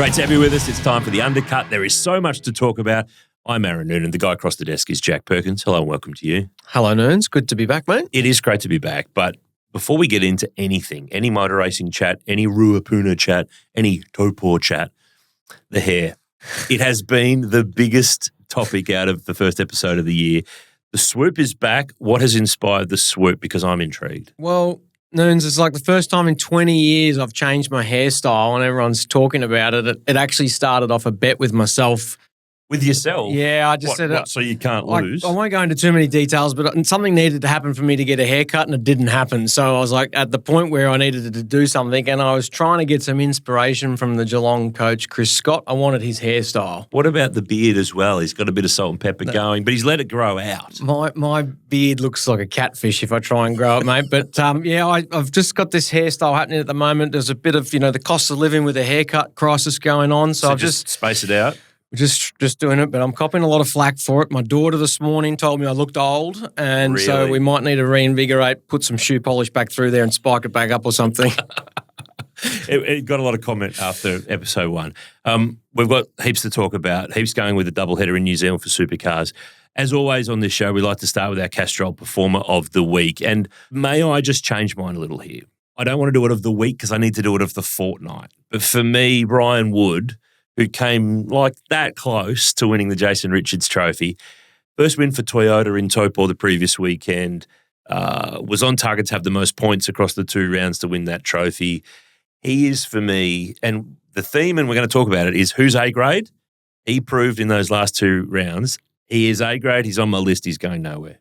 Great to have you with us. It's time for the Undercut. There is so much to talk about. I'm Aaron Noonan. The guy across the desk is Jack Perkins. Hello and welcome to you. Hello, Noons. Good to be back, mate. It is great to be back. But before we get into anything, any motor racing chat, any Ruapuna chat, any Topor chat, the hair. It has been the biggest topic out of the first episode of the year. The swoop is back. What has inspired the swoop? Because I'm intrigued. Well, Noons, it's like the first time in 20 years I've changed my hairstyle and everyone's talking about it. It actually started off a bet with myself. With yourself? Yeah, I just said... so you can't lose? I won't go into too many details, but something needed to happen for me to get a haircut and it didn't happen. So I was like at the point where I needed to do something and I was trying to get some inspiration from the Geelong coach, Chris Scott. I wanted his hairstyle. What about the beard as well? He's got a bit of salt and pepper going, but he's let it grow out. My beard looks like a catfish if I try and grow it, mate. But I've just got this hairstyle happening at the moment. There's a bit of, the cost of living with a haircut crisis going on. So I've just space it out. Just doing it, but I'm copping a lot of flack for it. My daughter this morning told me I looked old, and Really? So we might need to reinvigorate, put some shoe polish back through there and spike it back up or something. It got a lot of comment after episode 1. We've got heaps to talk about, heaps going with a doubleheader in New Zealand for Supercars. As always on this show, we like to start with our Castrol Performer of the Week. And may I just change mine a little here? I don't want to do it of the week because I need to do it of the fortnight. But for me, Brian Wood, who came like that close to winning the Jason Richards Trophy. First win for Toyota in Topor the previous weekend, was on target to have the most points across the 2 rounds to win that trophy. He is for me, and the theme, and we're going to talk about it, is who's A-grade? He proved in those last 2 rounds. He is A-grade. He's on my list. He's going nowhere.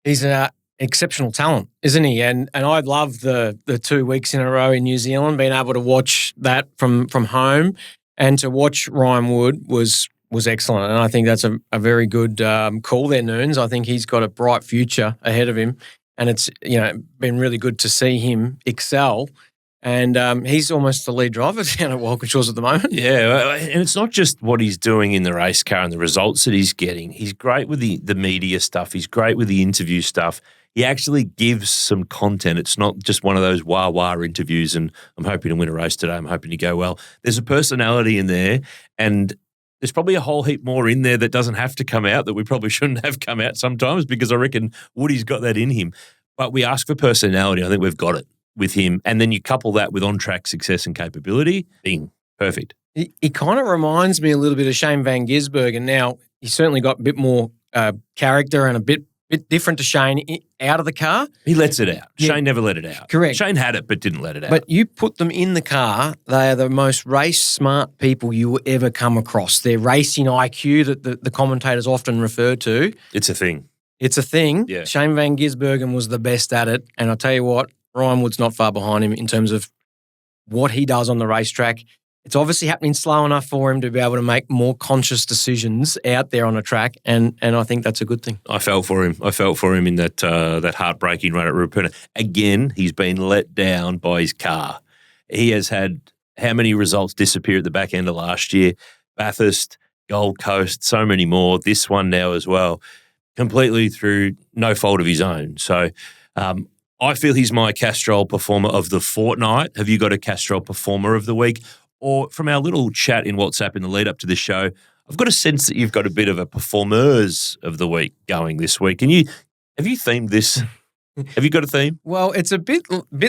He's an exceptional talent, isn't he? And I love the 2 weeks in a row in New Zealand, being able to watch that from home. And to watch Ryan Wood was excellent. And I think that's a very good call there, Noons. I think he's got a bright future ahead of him. And it's, been really good to see him excel. And he's almost the lead driver down at Walkinshaws at the moment. Yeah, and it's not just what he's doing in the race car and the results that he's getting. He's great with the media stuff. He's great with the interview stuff. He actually gives some content. It's not just one of those wah-wah interviews and I'm hoping to win a race today. I'm hoping to go well. There's a personality in there and there's probably a whole heap more in there that doesn't have to come out that we probably shouldn't have come out sometimes because I reckon Woody's got that in him. But we ask for personality. I think we've got it with him. And then you couple that with on-track success and capability. Bing. Perfect. He kind of reminds me a little bit of Shane Van Gisbergen. Now, he's certainly got a bit more character and a bit different to Shane out of the car. He lets it out. Yeah. Shane never let it out. Correct. Shane had it but didn't let it out. But you put them in the car, they are the most race-smart people you will ever come across. Their racing IQ that the commentators often refer to. It's a thing. It's a thing. Yeah. Shane Van Gisbergen was the best at it. And I'll tell you what, Ryan Wood's not far behind him in terms of what he does on the racetrack. It's obviously happening slow enough for him to be able to make more conscious decisions out there on a track, and I think that's a good thing. I felt for him in that heartbreaking run at Ruapuna. Again, he's been let down by his car. He has had how many results disappear at the back end of last year? Bathurst, Gold Coast, so many more. This one now as well, completely through no fault of his own. So I feel he's my Castrol Performer of the fortnight. Have you got a Castrol Performer of the week? Or from our little chat in WhatsApp in the lead up to the show, I've got a sense that you've got a bit of a Performers of the week going this week. Have you themed this? Have you got a theme? Well, it's a bit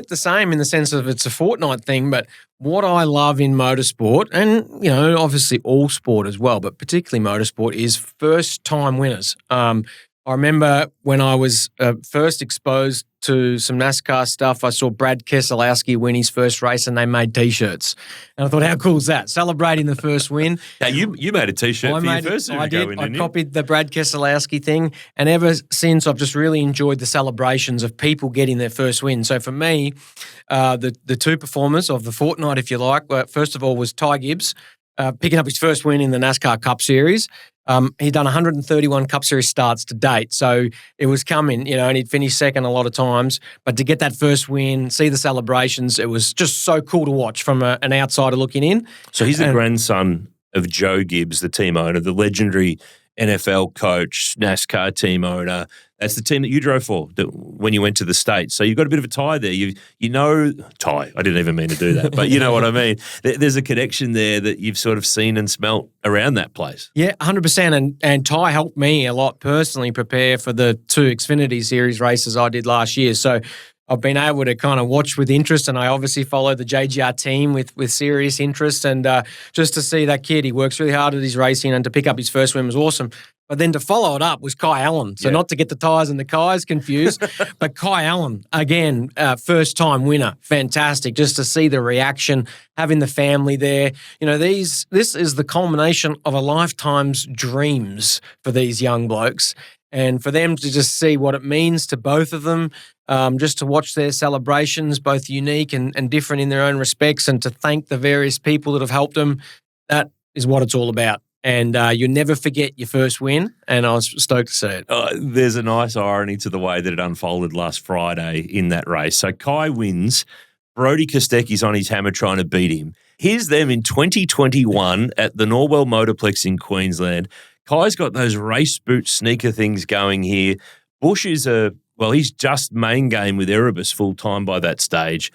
the same in the sense of it's a fortnight thing, but what I love in motorsport, and, obviously all sport as well, but particularly motorsport, is first-time winners. I remember when I was first exposed to some NASCAR stuff, I saw Brad Keselowski win his first race and they made T-shirts. And I thought, how cool is that? Celebrating the first win. Now, you made a T-shirt for your first Supercar I did. win, I didn't you? copied the Brad Keselowski thing. And ever since, I've just really enjoyed the celebrations of people getting their first win. So for me, the 2 performers of the fortnight, if you like, first of all was Ty Gibbs, picking up his first win in the NASCAR Cup Series. He'd done 131 Cup Series starts to date, so it was coming, and he'd finished second a lot of times. But to get that first win, see the celebrations, it was just so cool to watch from an outsider looking in. So he's the grandson of Joe Gibbs, the team owner, the legendary NFL coach, NASCAR team owner. That's the team that you drove for when you went to the States. So you've got a bit of a tie there. You know, tie. I didn't even mean to do that, but you know what I mean. There's a connection there that you've sort of seen and smelt around that place. Yeah, 100%. And Ty helped me a lot personally prepare for the 2 Xfinity Series races I did last year. So I've been able to kind of watch with interest, and I obviously follow the JGR team with serious interest. And just to see that kid, he works really hard at his racing, and to pick up his first win was awesome. But then to follow it up was Kai Allen. So not to get the tyres and the Kais confused, but Kai Allen, again, first-time winner. Fantastic. Just to see the reaction, having the family there. You know, this is the culmination of a lifetime's dreams for these young blokes. And for them to just see what it means to both of them, just to watch their celebrations, both unique and different in their own respects, and to thank the various people that have helped them, that is what it's all about. And you never forget your first win, and I was stoked to see it. There's a nice irony to the way that it unfolded last Friday in that race. So Kai wins. Brodie Kostecki's on his hammer trying to beat him. Here's them in 2021 at the Norwell Motorplex in Queensland. Kai's got those race boot sneaker things going here. Bush is he's just main game with Erebus full time by that stage.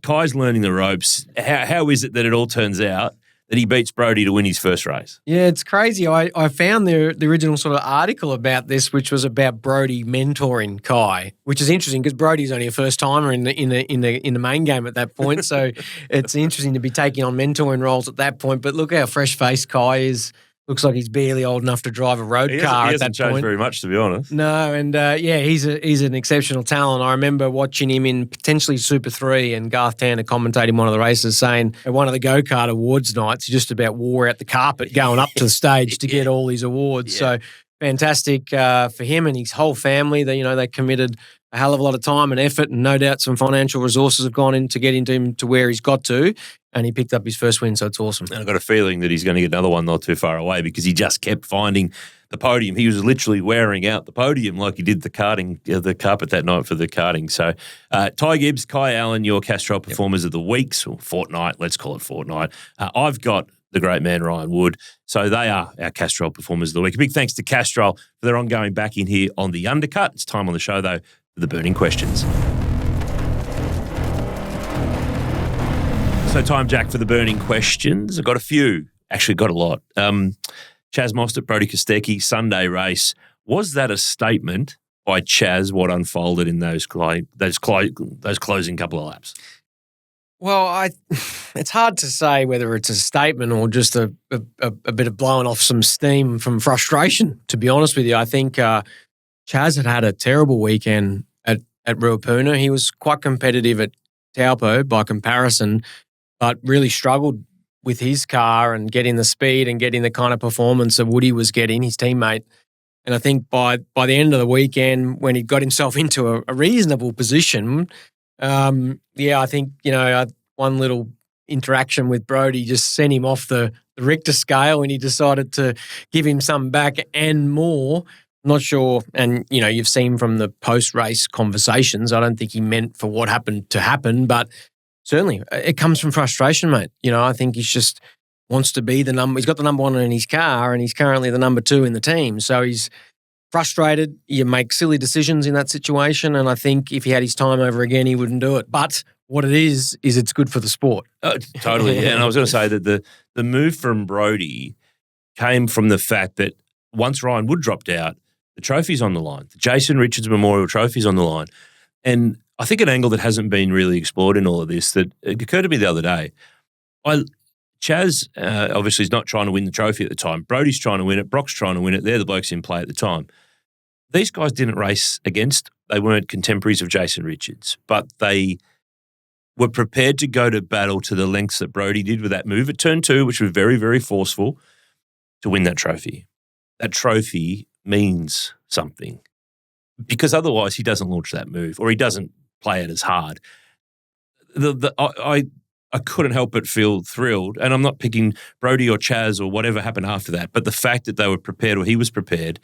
Kai's learning the ropes. How is it that it all turns out that he beats Brodie to win his first race? Yeah, it's crazy. I found the original sort of article about this, which was about Brodie mentoring Kai, which is interesting because Brodie's only a first timer in the main game at that point. So it's interesting to be taking on mentoring roles at that point. But look how fresh faced Kai is. Looks like he's barely old enough to drive a road car at that point. He hasn't changed very much, to be honest. No, and he's an exceptional talent. I remember watching him in potentially Super 3 and Garth Tanner commentating one of the races saying at one of the go-kart awards nights, he just about wore out the carpet going up to the stage to get all these awards. Yeah. So fantastic for him and his whole family. They committed a hell of a lot of time and effort, and no doubt some financial resources have gone in to get into him to where he's got to. And he picked up his first win, so it's awesome. And I've got a feeling that he's going to get another one not too far away because he just kept finding the podium. He was literally wearing out the podium like he did the carpet that night for the karting. So Ty Gibbs, Kai Allen, your Castrol Performers of the Weeks, or Fortnight, let's call it Fortnight. I've got the great man Ryan Wood. So they are our Castrol Performers of the Week. A big thanks to Castrol for their ongoing backing here on The Undercut. It's time on the show, though, for the burning questions. So time, Jack, for the burning questions. I've got a few. Actually, got a lot. Chaz Mostert, Brodie Kostecki, Sunday race. Was that a statement by Chaz, what unfolded in those closing couple of laps? Well, it's hard to say whether it's a statement or just a bit of blowing off some steam from frustration, to be honest with you. I think Chaz had a terrible weekend at Ruapuna. He was quite competitive at Taupo by comparison, but really struggled with his car and getting the speed and getting the kind of performance that Woody was getting, his teammate. And I think by the end of the weekend, when he got himself into a reasonable position, I think, one little interaction with Brodie just sent him off the Richter scale, and he decided to give him some back and more. Not sure, and, you've seen from the post-race conversations, I don't think he meant for what happened to happen, but certainly it comes from frustration, mate. I think he's just wants to be he's got the number one in his car, and he's currently the number two in the team. So he's frustrated. You make silly decisions in that situation, and I think if he had his time over again, he wouldn't do it. But what it is it's good for the sport. Totally, yeah. And I was going to say that the move from Brodie came from the fact that once Ryan Wood dropped out, the trophy's on the line. The Jason Richards Memorial Trophy's on the line. And I think an angle that hasn't been really explored in all of this that it occurred to me the other day. Chaz obviously is not trying to win the trophy at the time. Brodie's trying to win it. Broc's trying to win it. They're the blokes in play at the time. These guys didn't race against. They weren't contemporaries of Jason Richards, but they were prepared to go to battle to the lengths that Brodie did with that move at turn 2, which was very, very forceful, to win that trophy. That trophy means something because otherwise he doesn't launch that move or he doesn't play it as hard. I couldn't help but feel thrilled, and I'm not picking Brodie or Chaz or whatever happened after that, but the fact that they were prepared, or he was prepared,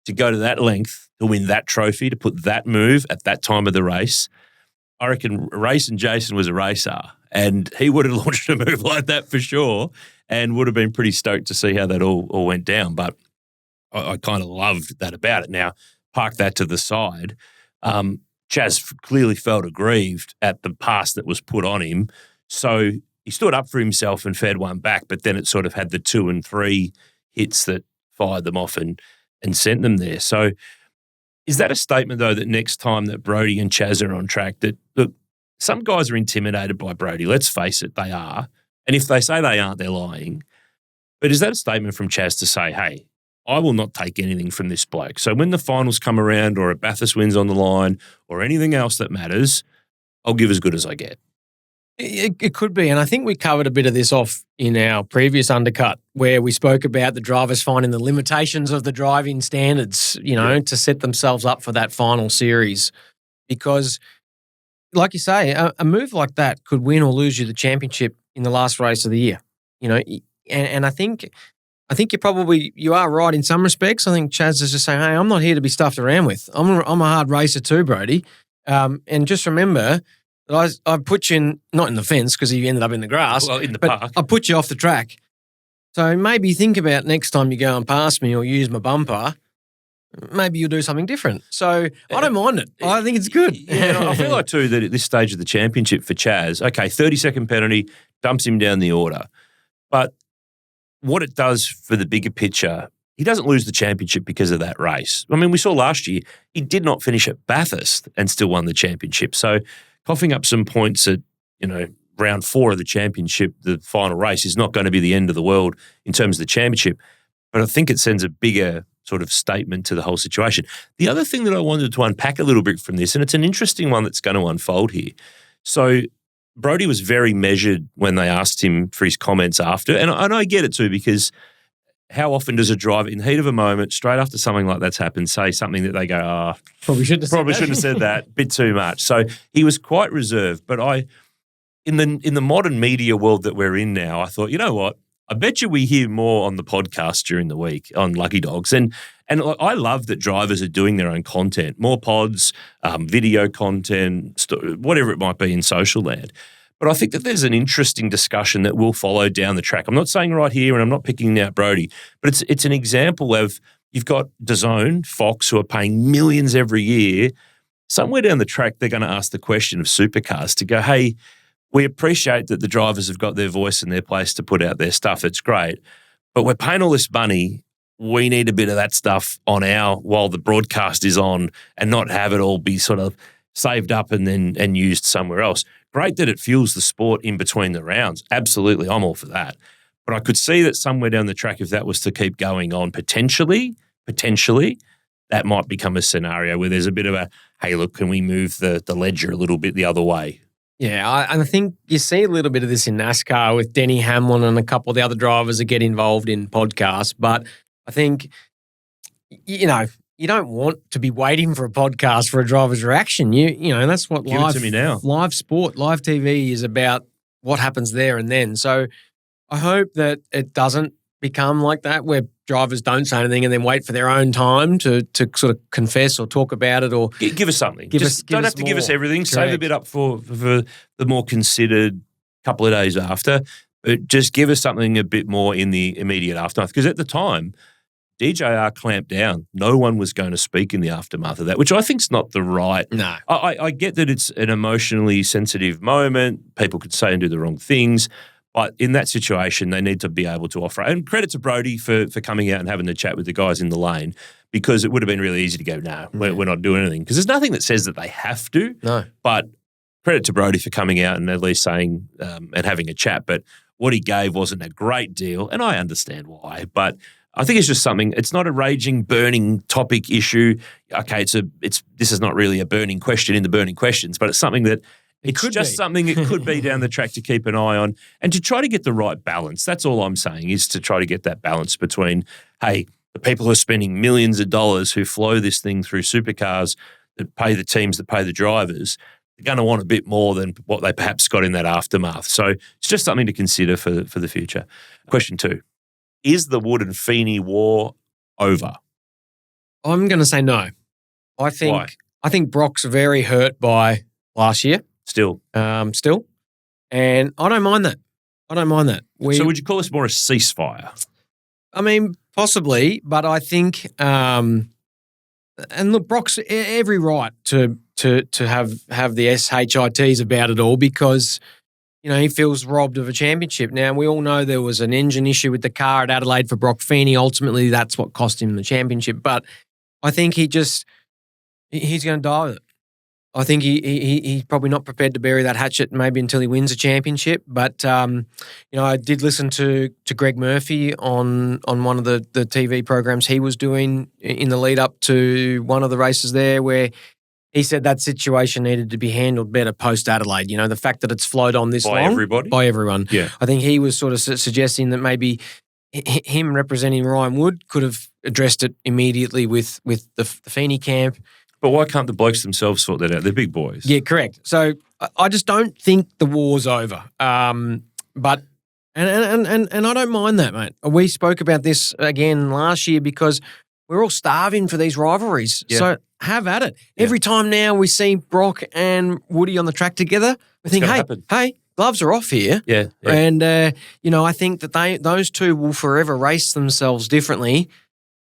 to go to that length to win that trophy, to put that move at that time of the race. I reckon Racing Jason was a racer, and he would have launched a move like that for sure and would have been pretty stoked to see how that all went down. But I kind of loved that about it. Now, park that to the side. Chaz clearly felt aggrieved at the pass that was put on him. So he stood up for himself and fed one back, but then it sort of had the 2 and 3 hits that fired them off and sent them there. So is that a statement, though, that next time that Brodie and Chaz are on track, that, look, some guys are intimidated by Brodie. Let's face it, they are. And if they say they aren't, they're lying. But is that a statement from Chaz to say, hey, I will not take anything from this bloke. So when the finals come around or a Bathurst wins on the line or anything else that matters, I'll give as good as I get. It could be. And I think we covered a bit of this off in our previous Undercut where we spoke about the drivers finding the limitations of the driving standards, to set themselves up for that final series. Because, like you say, a move like that could win or lose you the championship in the last race of the year. And I think you are right in some respects. I think Chaz is just saying, hey, I'm not here to be stuffed around with. I'm a hard racer too, Brodie. And just remember that I put you in, not in the fence because you ended up in the grass. Well, in the park. I put you off the track. So maybe think about next time you go and pass me or use my bumper, maybe you'll do something different. So I don't mind it. I think it's good. Yeah, I feel like too that at this stage of the championship for Chaz, okay, 30-second penalty, dumps him down the order. But what it does for the bigger picture, he doesn't lose the championship because of that race. I mean, we saw last year, he did not finish at Bathurst and still won the championship. So coughing up some points at, round 4 of the championship, the final race, is not going to be the end of the world in terms of the championship. But I think it sends a bigger sort of statement to the whole situation. The other thing that I wanted to unpack a little bit from this, and it's an interesting one that's going to unfold here. So Brodie was very measured when they asked him for his comments after. And I get it too, because how often does a driver in the heat of a moment, straight after something like that's happened, say something that they go, probably shouldn't have said that, bit too much. So he was quite reserved. But in the modern media world that we're in now, I thought, you know what? I bet you we hear more on the podcast during the week on Lucky Dogs. And I love that drivers are doing their own content, more pods, video content, whatever it might be in social land. But I think that there's an interesting discussion that will follow down the track. I'm not saying right here, and I'm not picking out Brodie, but it's an example of you've got DAZN, Fox, who are paying millions every year. Somewhere down the track, they're going to ask the question of Supercars to go, hey, we appreciate that the drivers have got their voice and their place to put out their stuff. It's great. But we're paying all this money. We need a bit of that stuff on while the broadcast is on, and not have it all be sort of saved up and used somewhere else. Great that it fuels the sport in between the rounds. Absolutely, I'm all for that. But I could see that somewhere down the track, if that was to keep going on, potentially, that might become a scenario where there's a bit of a, hey, look, can we move the ledger a little bit the other way? Yeah, I think you see a little bit of this in NASCAR with Denny Hamlin and a couple of the other drivers that get involved in podcasts. But I think, you don't want to be waiting for a podcast for a driver's reaction. That's what Give it to me now. Live sport, live TV is about what happens there and then. So I hope that it doesn't become like that where drivers don't say anything and then wait for their own time to sort of confess or talk about it or give us something. Don't have to give us everything. Correct. Save a bit up for the more considered couple of days after. But just give us something a bit more in the immediate aftermath. Because at the time, DJR clamped down. No one was going to speak in the aftermath of that, which I think is not the right. No. I get that it's an emotionally sensitive moment. People could say and do the wrong things. But in that situation, they need to be able to offer. And credit to Brodie for coming out and having the chat with the guys in the lane, because it would have been really easy to go, no, we're not doing anything. Because there's nothing that says that they have to. No. But credit to Brodie for coming out and at least saying and having a chat. But what he gave wasn't a great deal, and I understand why. But I think it's just something. It's not a raging, burning topic issue. Okay, this is not really a burning question in the burning questions, but it's something that something it could be down the track to keep an eye on and to try to get the right balance. That's all I'm saying, is to try to get that balance between, hey, the people who are spending millions of dollars who flow this thing through supercars that pay the teams, that pay the drivers, they're going to want a bit more than what they perhaps got in that aftermath. So it's just something to consider for the future. Question 2. Is the Wood and Feeney war over? I'm going to say no. I think Broc's very hurt by last year. Still. And I don't mind that. So would you call this more a ceasefire? I mean, Possibly, but I think, and look, Broc's every right to have the SHITs about it all because, he feels robbed of a championship. Now, we all know there was an engine issue with the car at Adelaide for Broc Feeney. Ultimately, that's what cost him the championship. But I think he's going to die with it. I think he's probably not prepared to bury that hatchet maybe until he wins a championship. But, I did listen to Greg Murphy on one of the TV programs he was doing in the lead up to one of the races there where he said that situation needed to be handled better post-Adelaide. The fact that it's flowed on this long. By everyone. Yeah. I think he was sort of suggesting that maybe him representing Ryan Wood could have addressed it immediately with the Feeney camp. But why can't the blokes themselves sort that out? They're big boys. Yeah, correct. So I just don't think the war's over. But I don't mind that, mate. We spoke about this again last year because we're all starving for these rivalries. Yeah. So have at it. Yeah. Every time now we see Broc and Woody on the track together, we think, hey, gloves are off here. Yeah. And, I think that those two will forever race themselves differently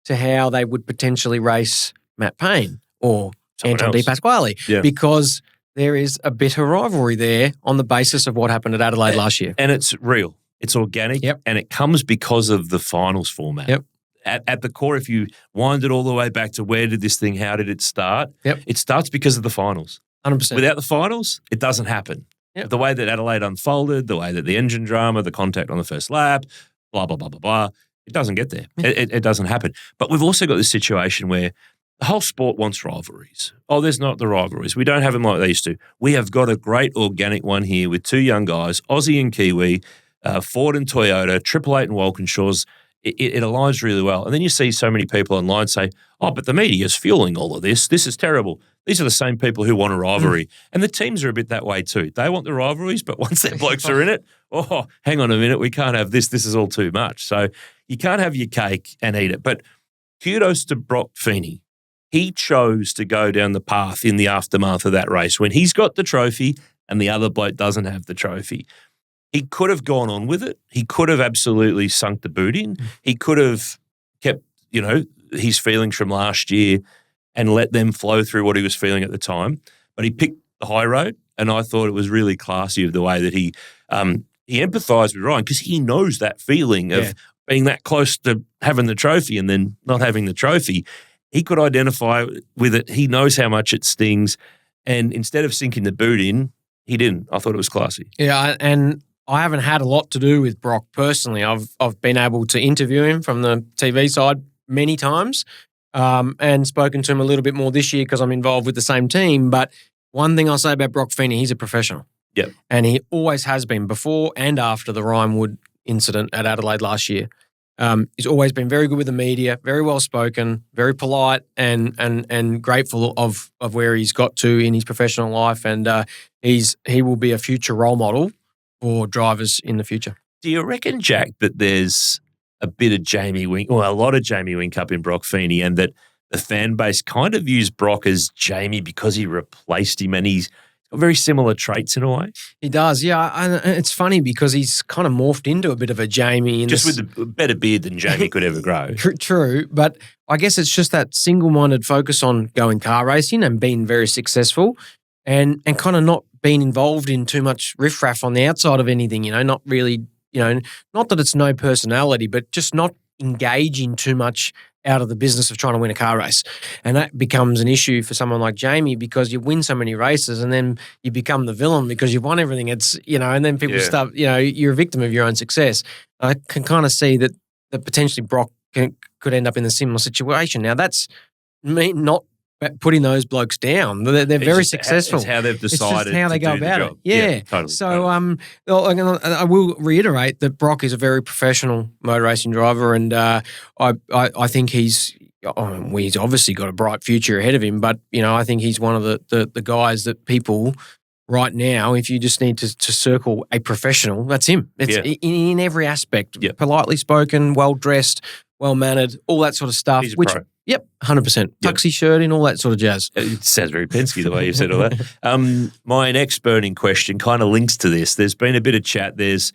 to how they would potentially race Matt Payne or Anton Di Pasquale because there is a bitter rivalry there on the basis of what happened at Adelaide last year. And it's real. It's organic. Yep. And it comes because of the finals format. Yep. At the core, if you wind it all the way back to how did it start? Yep. It starts because of the finals. 100%. Without the finals, it doesn't happen. Yep. The way that Adelaide unfolded, the way that the engine drama, the contact on the first lap, blah, blah, blah, blah, blah, it doesn't get there. Yeah. It doesn't happen. But we've also got this situation where the whole sport wants rivalries. Oh, there's not the rivalries. We don't have them like they used to. We have got a great organic one here with two young guys, Aussie and Kiwi, Ford and Toyota, 888 and Walkinshaw's. It aligns really well. And then you see so many people online say, oh, but the media is fueling all of this. This is terrible. These are the same people who want a rivalry. And the teams are a bit that way too. They want the rivalries, but once their blokes are in it, oh, hang on a minute, we can't have this. This is all too much. So you can't have your cake and eat it. But kudos to Broc Feeney. He chose to go down the path in the aftermath of that race when he's got the trophy and the other bloke doesn't have the trophy. He could have gone on with it. He could have absolutely sunk the boot in. He could have kept, his feelings from last year and let them flow through what he was feeling at the time. But he picked the high road, and I thought it was really classy of the way that he empathised with Ryan because he knows that feeling of being that close to having the trophy and then not having the trophy. He could identify with it. He knows how much it stings. And instead of sinking the boot in, he didn't. I thought it was classy. Yeah, and I haven't had a lot to do with Broc personally. I've been able to interview him from the TV side many times and spoken to him a little bit more this year because I'm involved with the same team. But one thing I'll say about Broc Feeney, he's a professional. Yep. And he always has been before and after the Ryan Wood incident at Adelaide last year. He's always been very good with the media, very well spoken, very polite and grateful of where he's got to in his professional life. And he will be a future role model for drivers in the future. Do you reckon, Jack, that there's a bit of Jamie Wink, or a lot of Jamie Wink up in Broc Feeney, and that the fan base kind of views Broc as Jamie because he replaced him and he's got very similar traits in a way? He does, yeah. And it's funny because he's kind of morphed into a bit of a Jamie. Just with a better beard than Jamie could ever grow. True, but I guess it's just that single-minded focus on going car racing and being very successful and kind of not being involved in too much riffraff on the outside of anything, not really, not that it's no personality, but just not engaging too much out of the business of trying to win a car race. And that becomes an issue for someone like Jamie because you win so many races and then you become the villain because you've won everything. It's, and then people start, you're a victim of your own success. I can kind of see that potentially Broc could end up in a similar situation. Now, that's me not putting those blokes down. They're very successful. It's how they've decided. It's just how they go about it. Yeah. Totally. So I will reiterate that Broc is a very professional motor racing driver, and I think he's obviously got a bright future ahead of him. But I think he's one of the guys that people right now, if you just need to circle a professional, that's him. It's in every aspect. Yeah. Politely spoken, well dressed, well mannered, all that sort of stuff. He's a pro. Yep, 100%. Tuxie shirt in, all that sort of jazz. It sounds very Penske the way you said all that. My next burning question kind of links to this. There's been a bit of chat. There's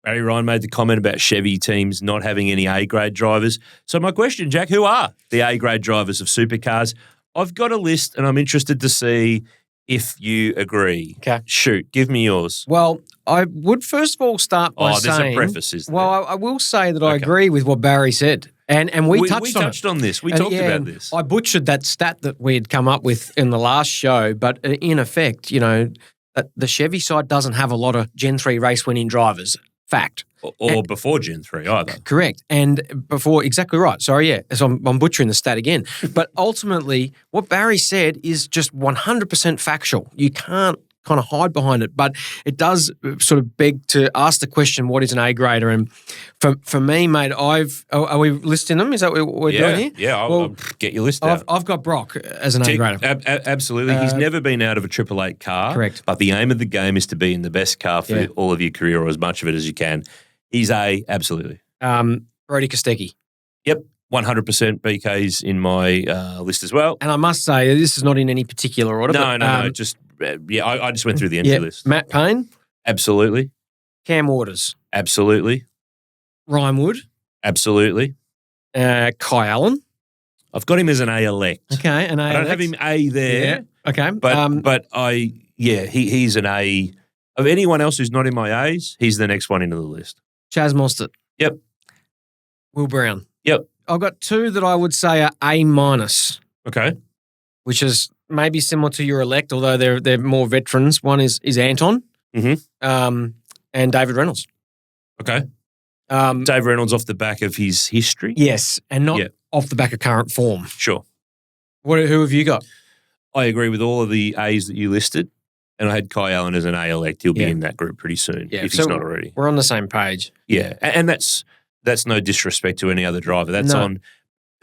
Barry Ryan made the comment about Chevy teams not having any A-grade drivers. So my question, Jack, who are the A-grade drivers of supercars? I've got a list and I'm interested to see if you agree. Okay. Shoot, give me yours. Well, I would first of all start by saying... there's a preface, isn't there? Well, I will say that I agree with what Barry said. And we touched on this. We talked about this. I butchered that stat that we had come up with in the last show, but in effect, the Chevy side doesn't have a lot of Gen 3 race-winning drivers. Fact. Or before Gen 3 either. Correct. And before, exactly right. Sorry, yeah. So I'm butchering the stat again. But ultimately, what Barry said is just 100% factual. You can't kind of hide behind it. But it does sort of beg to ask the question, what is an A-grader? And for me, mate, are we listing them? Is that what we're doing here? Yeah, I'll get your list out. I've got Broc as an A-grader. Absolutely. He's never been out of a 888 car. Correct. But the aim of the game is to be in the best car for all of your career or as much of it as you can. He's A, absolutely. Brodie Kostecki. Yep, 100% BK's in my list as well. And I must say, this is not in any particular order. No. Just I just went through the entry list. Matt Payne. Absolutely. Cam Waters. Absolutely. Ryan Wood. Absolutely. Kai Allen. I've got him as an A-elect. Okay, an A-elect. I don't have him A there. Yeah. Okay. But he's an A. Of anyone else who's not in my A's, he's the next one into the list. Chaz Mostert. Yep. Will Brown. Yep. I've got two that I would say are A-. Okay. Which is maybe similar to your elect, although they're more veterans. One is Anton. Mm-hmm. And David Reynolds. Okay. Dave Reynolds off the back of his history? Yes, and not off the back of current form. Sure. Who have you got? I agree with all of the A's that you listed, and I had Kai Allen as an A-elect. He'll be in that group pretty soon if he's not already. We're on the same page. Yeah, and that's no disrespect to any other driver. That's on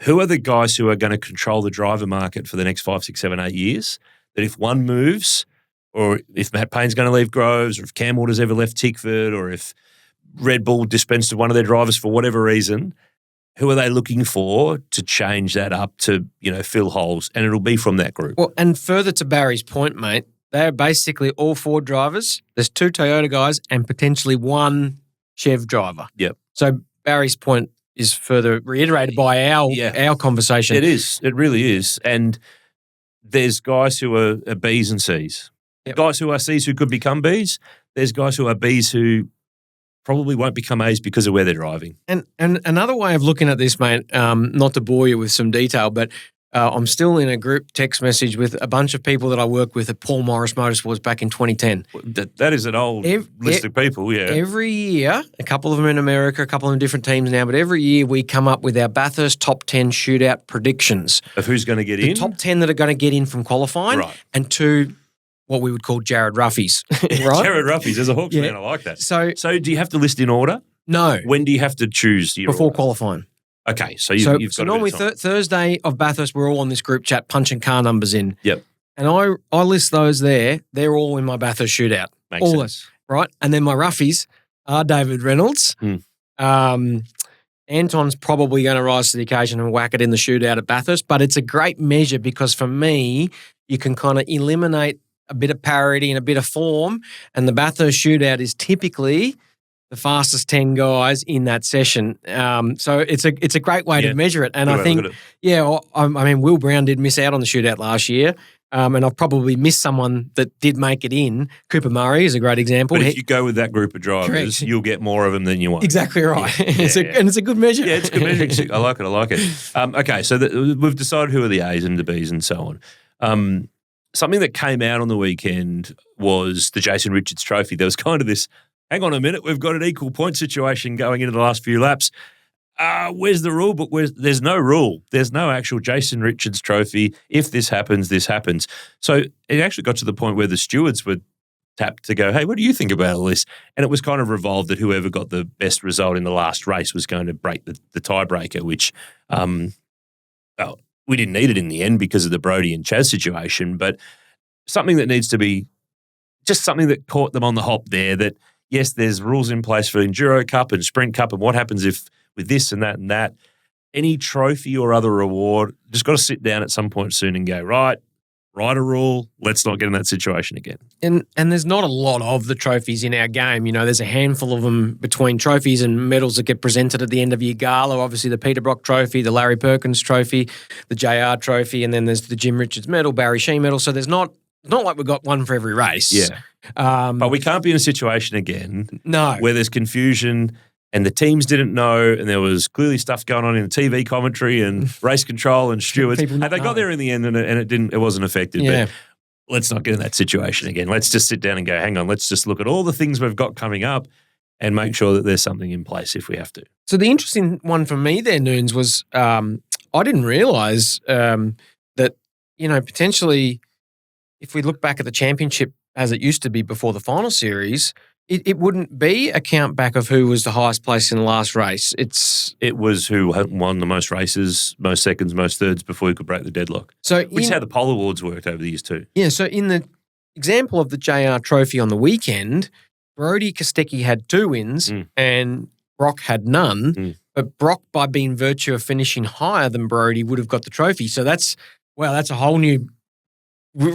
who are the guys who are going to control the driver market for the next 5, 6, 7, 8 years, that if one moves, or if Matt Payne's going to leave Groves, or if Cam Waters ever left Tickford, or if Red Bull dispensed of one of their drivers for whatever reason, who are they looking for to change that up to, fill holes? And it'll be from that group. Well, and further to Barry's point, mate, they're basically all Ford drivers. There's 2 Toyota guys and potentially 1 Chev driver. Yep. So Barry's point is further reiterated by our conversation. It is. It really is. And there's guys who are Bs and Cs. Yep. Guys who are Cs who could become Bs. There's guys who are Bs who probably won't become A's because of where they're driving. And another way of looking at this, mate, not to bore you with some detail, but I'm still in a group text message with a bunch of people that I worked with at Paul Morris Motorsports back in 2010. That is an old list of people, yeah. Every year, a couple of them in America, a couple of them in different teams now, but every year we come up with our Bathurst top 10 shootout predictions. Of who's going to get in? The top 10 that are going to get in from qualifying, and 2 what we would call Jared Ruffies, right? Jared Ruffies, as a Hawks fan, I like that. So do you have to list in order? No. When do you have to choose your Before order? Qualifying. Okay, so you've got normally Thursday of Bathurst, we're all on this group chat punching car numbers in. Yep. And I list those there. They're all in my Bathurst shootout. Makes sense. Right? And then my Ruffies are David Reynolds. Anton's probably going to rise to the occasion and whack it in the shootout at Bathurst, but it's a great measure because for me, you can kind of eliminate a bit of parity and a bit of form, and the Bathurst shootout is typically the fastest 10 guys in that session. So it's a great way to measure it. And I think, Will Brown did miss out on the shootout last year. And I've probably missed someone that did make it in. Cooper Murray is a great example. But if you go with that group of drivers, you'll get more of them than you want. Exactly right. And it's a good measure. Yeah, it's a good measure. I like it. Okay, so we've decided who are the A's and the B's and so on. Something that came out on the weekend was the Jason Richards Trophy. There was kind of this, hang on a minute, we've got an equal point situation going into the last few laps. Where's the rule book? There's no rule. There's no actual Jason Richards Trophy. If this happens, this happens. So it actually got to the point where the stewards were tapped to go, hey, what do you think about all this? And it was kind of revolved that whoever got the best result in the last race was going to break the tiebreaker, which we didn't need it in the end because of the Brodie and Chaz situation, but something that needs to be just something that caught them on the hop there, that, yes, there's rules in place for Enduro Cup and Sprint Cup and what happens if with this and that and that. Any trophy or other reward, just got to sit down at some point soon and go, right, write a rule. Let's not get in that situation again. And there's not a lot of the trophies in our game. You know, there's a handful of them between trophies and medals that get presented at the end of your gala. Obviously, the Peter Broc trophy, the Larry Perkins trophy, the JR trophy, and then there's the Jim Richards medal, Barry Sheen medal. So there's not like we've got one for every race. Yeah. But we can't be in a situation again where there's confusion and the teams didn't know and there was clearly stuff going on in the TV commentary and race control and stewards. And they got there in the end and it wasn't affected. Yeah. But let's not get in that situation again. Let's just sit down and go, hang on, let's just look at all the things we've got coming up and make sure that there's something in place if we have to. So the interesting one for me there, Noons, was I didn't realise that, you know, potentially if we look back at the championship as it used to be before the final series, it wouldn't be a count back of who was the highest place in the last race. It was who won the most races, most seconds, most thirds before you could break the deadlock. Which is how the poll awards worked over the years too. Yeah, so in the example of the JR Trophy on the weekend, Brodie Kostecki had 2 wins and Broc had none. But Broc, by being virtue of finishing higher than Brodie, would have got the trophy. So that's a whole new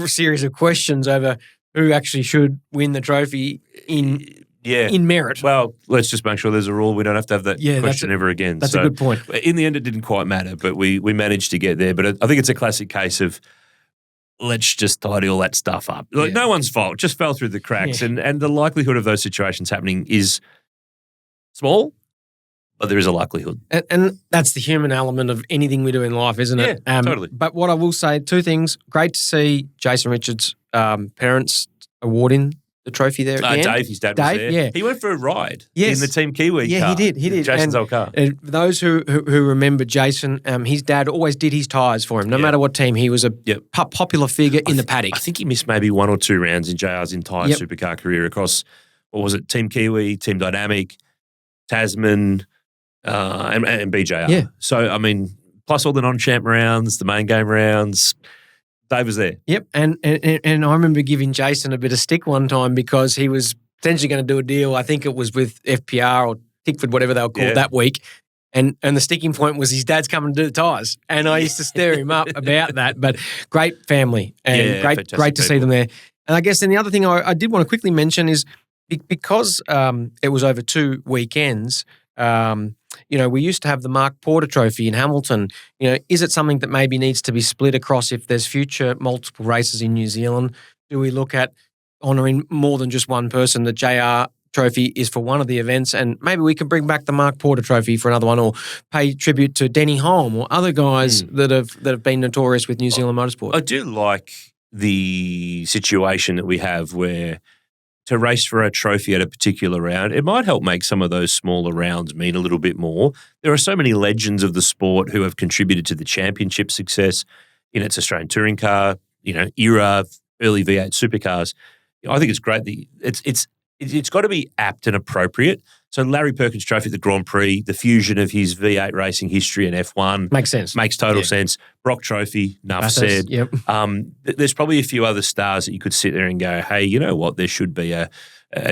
series of questions over who actually should win the trophy in merit. Well, let's just make sure there's a rule. We don't have to have that question ever again. That's a good point. In the end, it didn't quite matter, but we managed to get there. But I think it's a classic case of let's just tidy all that stuff up. Like, no one's fault. Just fell through the cracks. Yeah. And the likelihood of those situations happening is small, but there is a likelihood. And that's the human element of anything we do in life, isn't it? Yeah, totally. But what I will say, 2 things. Great to see Jason Richards' parents awarding the trophy there again. Dave, his dad was there. Yeah. He went for a ride in the Team Kiwi car. Yeah, he did. Jason's old car. And those who remember Jason, his dad always did his tyres for him. No matter what team, he was a popular figure in the paddock. I think he missed maybe 1 or 2 rounds in JR's entire supercar career across, what was it, Team Kiwi, Team Dynamic, Tasman, and BJR. Yeah. So, I mean, plus all the non-champ rounds, the main game rounds, Dave was there. Yep. And I remember giving Jason a bit of stick one time because he was potentially going to do a deal. I think it was with FPR or Tickford, whatever they were called that week. And the sticking point was his dad's coming to do the tyres. And I used to stir him up about that. But great family and great to see them there. And I guess then the other thing I did want to quickly mention is because it was over 2 weekends, you know, we used to have the Mark Porter Trophy in Hamilton. You know, is it something that maybe needs to be split across if there's future multiple races in New Zealand? Do we look at honouring more than just one person? The JR Trophy is for one of the events, and maybe we can bring back the Mark Porter Trophy for another one, or pay tribute to Denny Holm or other guys that have been notorious with New Zealand motorsport. I do like the situation that we have where to race for a trophy at a particular round, it might help make some of those smaller rounds mean a little bit more. There are so many legends of the sport who have contributed to the championship success in its Australian touring car, you know, era, early V8 supercars. You know, I think it's great that it's got to be apt and appropriate. So Larry Perkins Trophy at the Grand Prix, the fusion of his V8 racing history and F1. Makes sense. Makes total sense. Broc Trophy, enough said. Yep. There's probably a few other stars that you could sit there and go, hey, you know what, there should be a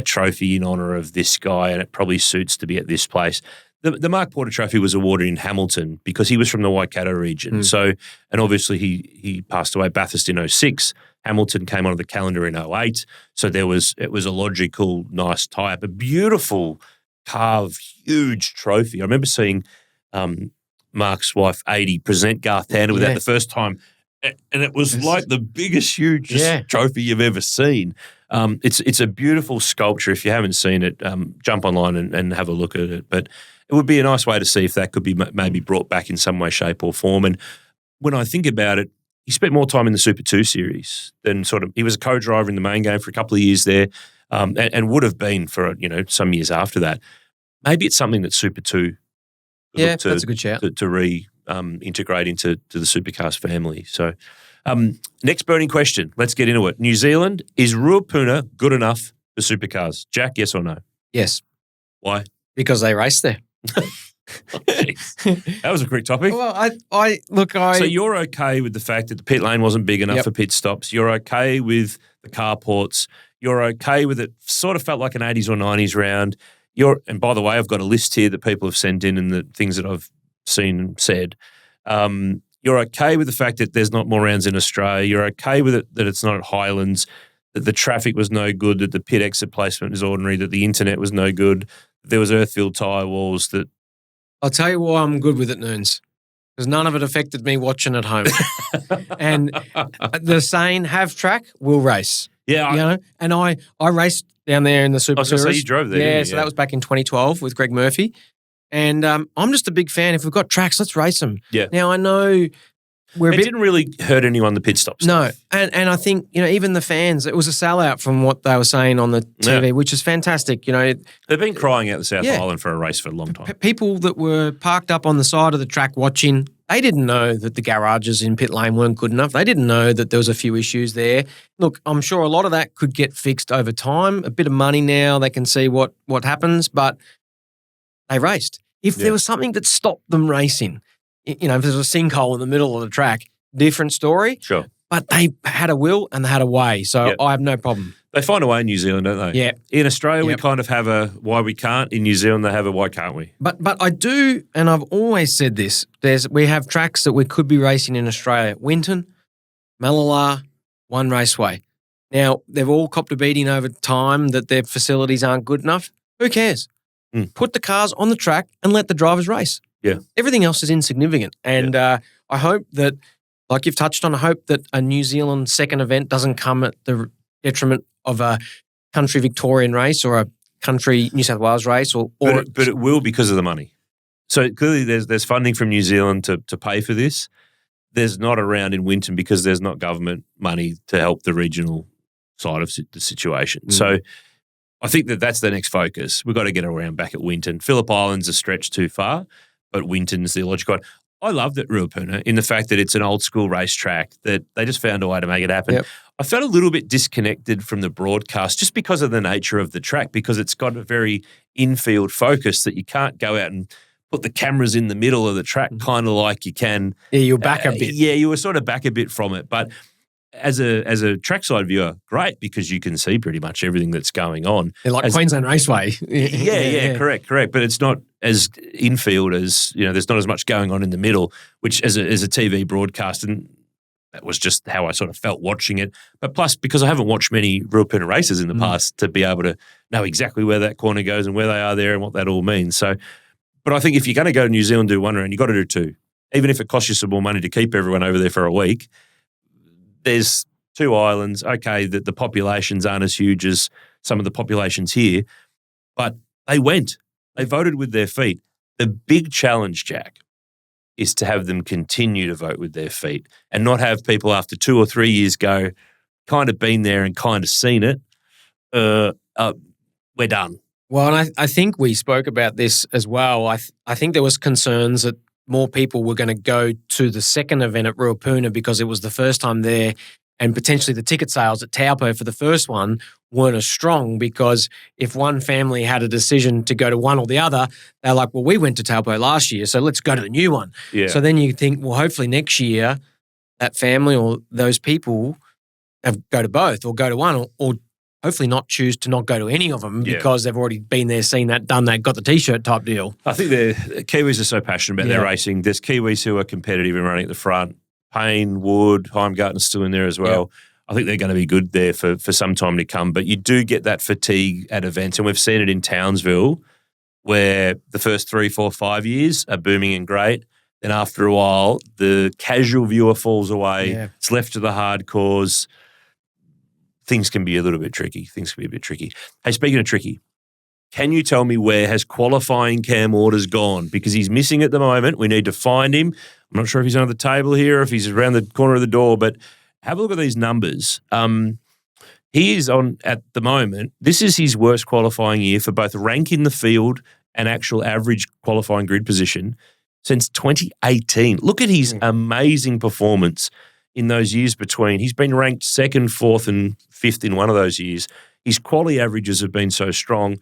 trophy in honour of this guy and it probably suits to be at this place. The Mark Porter Trophy was awarded in Hamilton because he was from the Waikato region. So, and obviously he passed away Bathurst in 2006. Hamilton came onto the calendar in 2008. So it was a logical, nice tie-up, a beautiful carved, huge trophy. I remember seeing Mark's wife, 80, present Garth Tander with that the first time. And it was like the biggest, hugest trophy you've ever seen. It's a beautiful sculpture. If you haven't seen it, jump online and have a look at it. But it would be a nice way to see if that could be maybe brought back in some way, shape or form. And when I think about it, he spent more time in the Super 2 series than he was a co-driver in the main game for a couple of years there and would have been for, some years after that. Maybe it's something that Super 2 that's a good shout. To integrate into the Supercars family. So next burning question. Let's get into it. New Zealand, is Ruapuna good enough for Supercars? Jack, yes or no? Yes. Why? Because they race there. That was a quick topic. Well, So you're okay with the fact that the pit lane wasn't big enough for pit stops. You're okay with the carports. You're okay with it. Sort of felt like an 80s or 90s round. And by the way, I've got a list here that people have sent in and the things that I've seen and said. you're okay with the fact that there's not more rounds in Australia. You're okay with it that it's not at Highlands, that the traffic was no good, that the pit exit placement is ordinary, that the internet was no good, that there was earth-filled tyre walls. That I'll tell you why I'm good with it, Noons, because none of it affected me watching at home. And the saying, have track, we'll race. Yeah. And I raced down there in the Super I was going to say, Tours. you drove there, Yeah, didn't you? so that was back in 2012 with Greg Murphy. And I'm just a big fan. If we've got tracks, let's race them. Yeah. Now, I know we're a It bit... didn't really hurt anyone, the pit stop stuff. No, and I think, even the fans, it was a sellout from what they were saying on the TV, which is fantastic. They've been crying out the South Yeah. Island for a race for a long time. People that were parked up on the side of the track watching, they didn't know that the garages in pit lane weren't good enough. They didn't know that there was a few issues there. Look, I'm sure a lot of that could get fixed over time. A bit of money now, they can see what happens, but they raced. If there was something that stopped them racing, if there's a sinkhole in the middle of the track, different story. Sure. But they had a will and they had a way, so I have no problem. They find a way in New Zealand, don't they? Yeah. In Australia, we kind of have a why we can't. In New Zealand, they have a why can't we? But I do, and I've always said this, we have tracks that we could be racing in Australia. Winton, Malala, One Raceway. Now, they've all copped a beating over time that their facilities aren't good enough. Who cares? Put the cars on the track and let the drivers race. Yeah. Everything else is insignificant. And I hope that, like you've touched on, I hope that a New Zealand second event doesn't come at the detriment of a country Victorian race or a country New South Wales race. But it will because of the money. So clearly there's funding from New Zealand to pay for this. There's not around in Winton because there's not government money to help the regional side of the situation. So I think that's the next focus. We've got to get around back at Winton. Phillip Island's a stretch too far, but Winton's the logical one. I loved it, Ruapuna, in the fact that it's an old school racetrack, that they just found a way to make it happen. Yep. I felt a little bit disconnected from the broadcast just because of the nature of the track, because it's got a very infield focus that you can't go out and put the cameras in the middle of the track kind of like you can. Yeah, you're back a bit. Yeah, you were sort of back a bit from it. But as a trackside viewer, great, because you can see pretty much everything that's going on. They're like Queensland Raceway. Yeah, correct. But it's not as infield as, there's not as much going on in the middle, which as a TV broadcast, and that was just how I sort of felt watching it. But plus, because I haven't watched many Ruapuna races in the past, to be able to know exactly where that corner goes and where they are there and what that all means. So, but I think if you're going to go to New Zealand, do one round, you've got to do two. Even if it costs you some more money to keep everyone over there for a week, there's two islands. Okay, the populations aren't as huge as some of the populations here, but they went. They voted with their feet. The big challenge, Jack, is to have them continue to vote with their feet and not have people after 2 or 3 years go, kind of been there and kind of seen it, we're done. Well, and I think we spoke about this as well. I think there was concerns that more people were going to go to the second event at Ruapuna because it was the first time there, and potentially the ticket sales at Taupo for the first one weren't as strong, because if one family had a decision to go to one or the other, they're like, well, we went to Taupo last year, so let's go to the new one. Yeah. So then you think, well, hopefully next year that family or those people go to both or go to one, or hopefully not choose to not go to any of them because they've already been there, seen that, done that, got the T-shirt type deal. I think the Kiwis are so passionate about their racing. There's Kiwis who are competitive and running at the front. Payne, Wood, Heimgarten's still in there as well. Yep. I think they're going to be good there for some time to come. But you do get that fatigue at events, and we've seen it in Townsville, where the first 3, 4, 5 years are booming and great. Then after a while, the casual viewer falls away. Yeah. It's left to the hardcores. Things can be a little bit tricky. Hey, speaking of tricky, can you tell me where has qualifying Cam Waters gone? Because he's missing at the moment. We need to find him. I'm not sure if he's under the table here or if he's around the corner of the door, but have a look at these numbers. He is on, at the moment, this is his worst qualifying year for both rank in the field and actual average qualifying grid position since 2018. Look at his amazing performance in those years between. He's been ranked 2nd, 4th and 5th in one of those years. His quality averages have been so strong.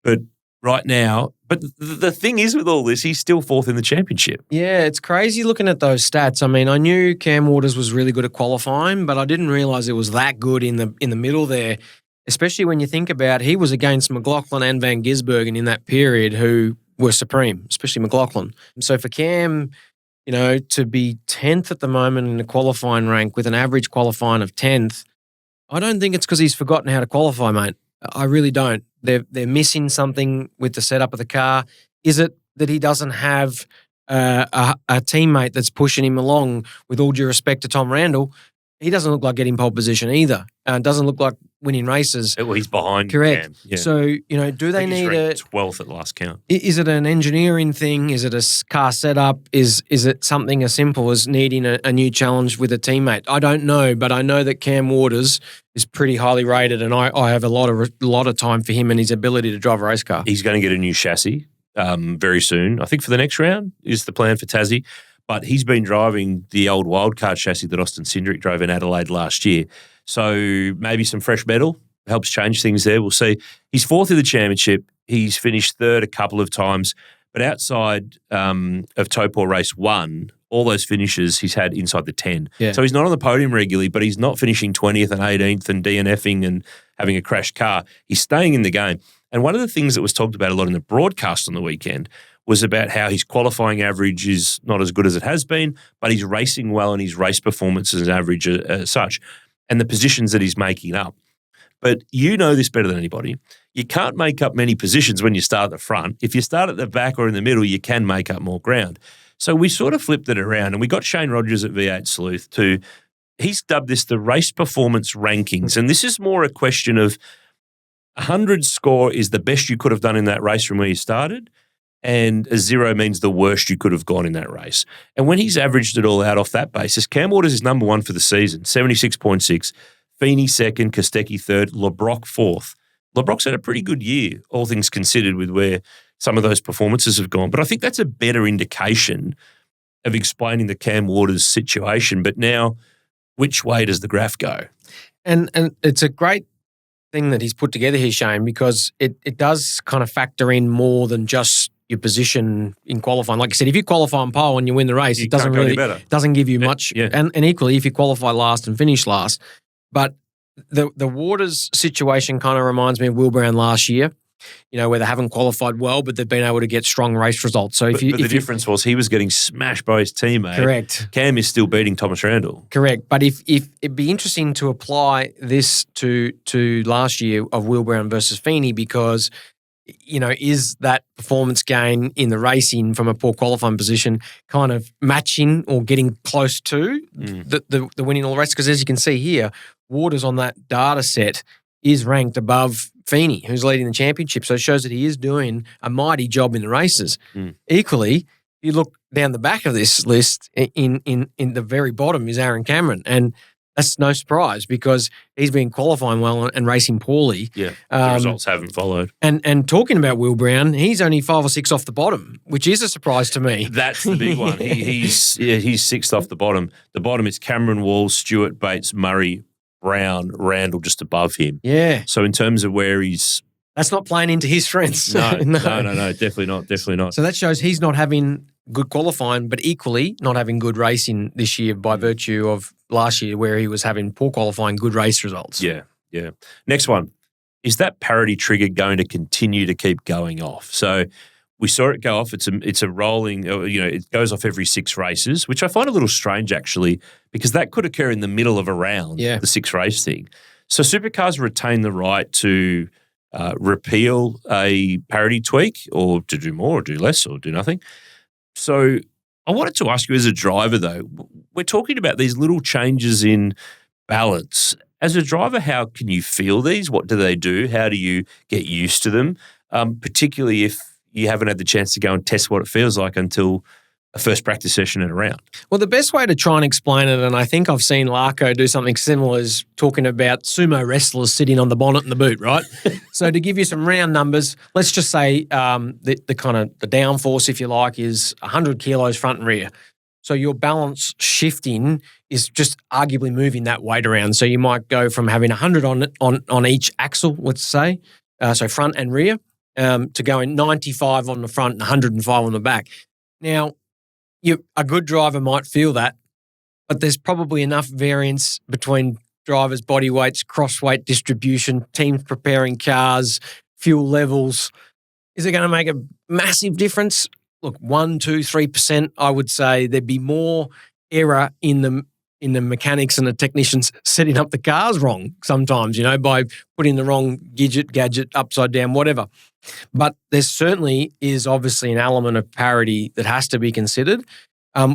But right now, but the thing is with all this, he's still 4th in the championship. Yeah, it's crazy looking at those stats. I mean, I knew Cam Waters was really good at qualifying, but I didn't realise it was that good in the middle there, especially when you think about he was against McLaughlin and Van Gisbergen in that period, who were supreme, especially McLaughlin. So for Cam, to be 10th at the moment in the qualifying rank with an average qualifying of 10th, I don't think it's because he's forgotten how to qualify, mate. I really don't. They're missing something with the setup of the car. Is it that he doesn't have a teammate that's pushing him along? With all due respect to Tom Randall, he doesn't look like getting pole position either. Doesn't look like winning races. Well, he's behind. Correct. Cam. Yeah. So, do they need a 12th at last count? Is it an engineering thing? Is it a car setup? Is it something as simple as needing a new challenge with a teammate? I don't know, but I know that Cam Waters is pretty highly rated, and I have a lot of time for him and his ability to drive a race car. He's going to get a new chassis very soon. I think for the next round is the plan for Tassie. But he's been driving the old wildcard chassis that Austin Cindric drove in Adelaide last year. So maybe some fresh metal helps change things there. We'll see. He's 4th in the championship. He's finished 3rd a couple of times. But outside of Topor Race 1, all those finishes he's had inside the 10. Yeah. So he's not on the podium regularly, but he's not finishing 20th and 18th and DNFing and having a crashed car. He's staying in the game. And one of the things that was talked about a lot in the broadcast on the weekend was about how his qualifying average is not as good as it has been, but he's racing well and his race performance is average as such, and the positions that he's making up. But you know this better than anybody. You can't make up many positions when you start at the front. If you start at the back or in the middle, you can make up more ground. So we sort of flipped it around, and we got Shane Rogers at V8 Sleuth he's dubbed this the race performance rankings, and this is more a question of 100 score is the best you could have done in that race from where you started, and a 0 means the worst you could have gone in that race. And when he's averaged it all out off that basis, Cam Waters is number 1 for the season, 76.6. Feeney 2nd, Kostecki 3rd, Broc 4th. Broc's had a pretty good year, all things considered, with where some of those performances have gone. But I think that's a better indication of explaining the Cam Waters situation. But now, which way does the graph go? And it's a great thing that he's put together here, Shane, because it does kind of factor in more than just your position in qualifying. Like I said, if you qualify on pole and you win the race, it doesn't give you much. Yeah. And equally, if you qualify last and finish last. But the Waters situation kind of reminds me of Will Brown last year, where they haven't qualified well, but they've been able to get strong race results. So but the difference was he was getting smashed by his teammate. Correct. Cam is still beating Thomas Randall. Correct. But if it'd be interesting to apply this to last year of Will Brown versus Feeney, because is that performance gain in the racing from a poor qualifying position kind of matching or getting close to the winning all the races? Because as you can see here, Waters on that data set is ranked above Feeney, who's leading the championship. So it shows that he is doing a mighty job in the races. Equally, you look down the back of this list, in the very bottom is Aaron Cameron. And that's no surprise because he's been qualifying well and racing poorly. Yeah, the results haven't followed. And talking about Will Brown, he's only 5 or 6 off the bottom, which is a surprise to me. That's the big one. He's 6th off the bottom. The bottom is Cameron Wall, Stewart, Bates, Murray, Brown, Randall just above him. Yeah. So in terms of where he's... That's not playing into his strengths. No, definitely not. So that shows he's not having good qualifying, but equally not having good racing this year by virtue of last year where he was having poor qualifying, good race results. Yeah. Next one. Is that parity trigger going to continue to keep going off? So we saw it go off. It's a rolling, it goes off every 6 races, which I find a little strange actually, because that could occur in the middle of a round, the 6 race thing. So Supercars retain the right to repeal a parity tweak or to do more or do less or do nothing. So I wanted to ask you as a driver though, we're talking about these little changes in balance. As a driver, how can you feel these? What do they do? How do you get used to them? Particularly if you haven't had the chance to go and test what it feels like until a first practice session at a round. Well, the best way to try and explain it, and I think I've seen Larko do something similar, is talking about sumo wrestlers sitting on the bonnet and the boot, right? So to give you some round numbers, let's just say the kind of the downforce, if you like, is 100 kilos front and rear. So your balance shifting is just arguably moving that weight around. So you might go from having 100 on each axle, let's say, so front and rear, to going 95 on the front and 105 on the back. Now, a good driver might feel that, but there's probably enough variance between drivers' body weights, cross weight distribution, teams preparing cars, fuel levels. Is it going to make a massive difference? look, 1, 2, 3%, I would say there'd be more error in the mechanics and the technicians setting up the cars wrong sometimes, by putting the wrong gadget upside down, whatever. But there certainly is obviously an element of parity that has to be considered.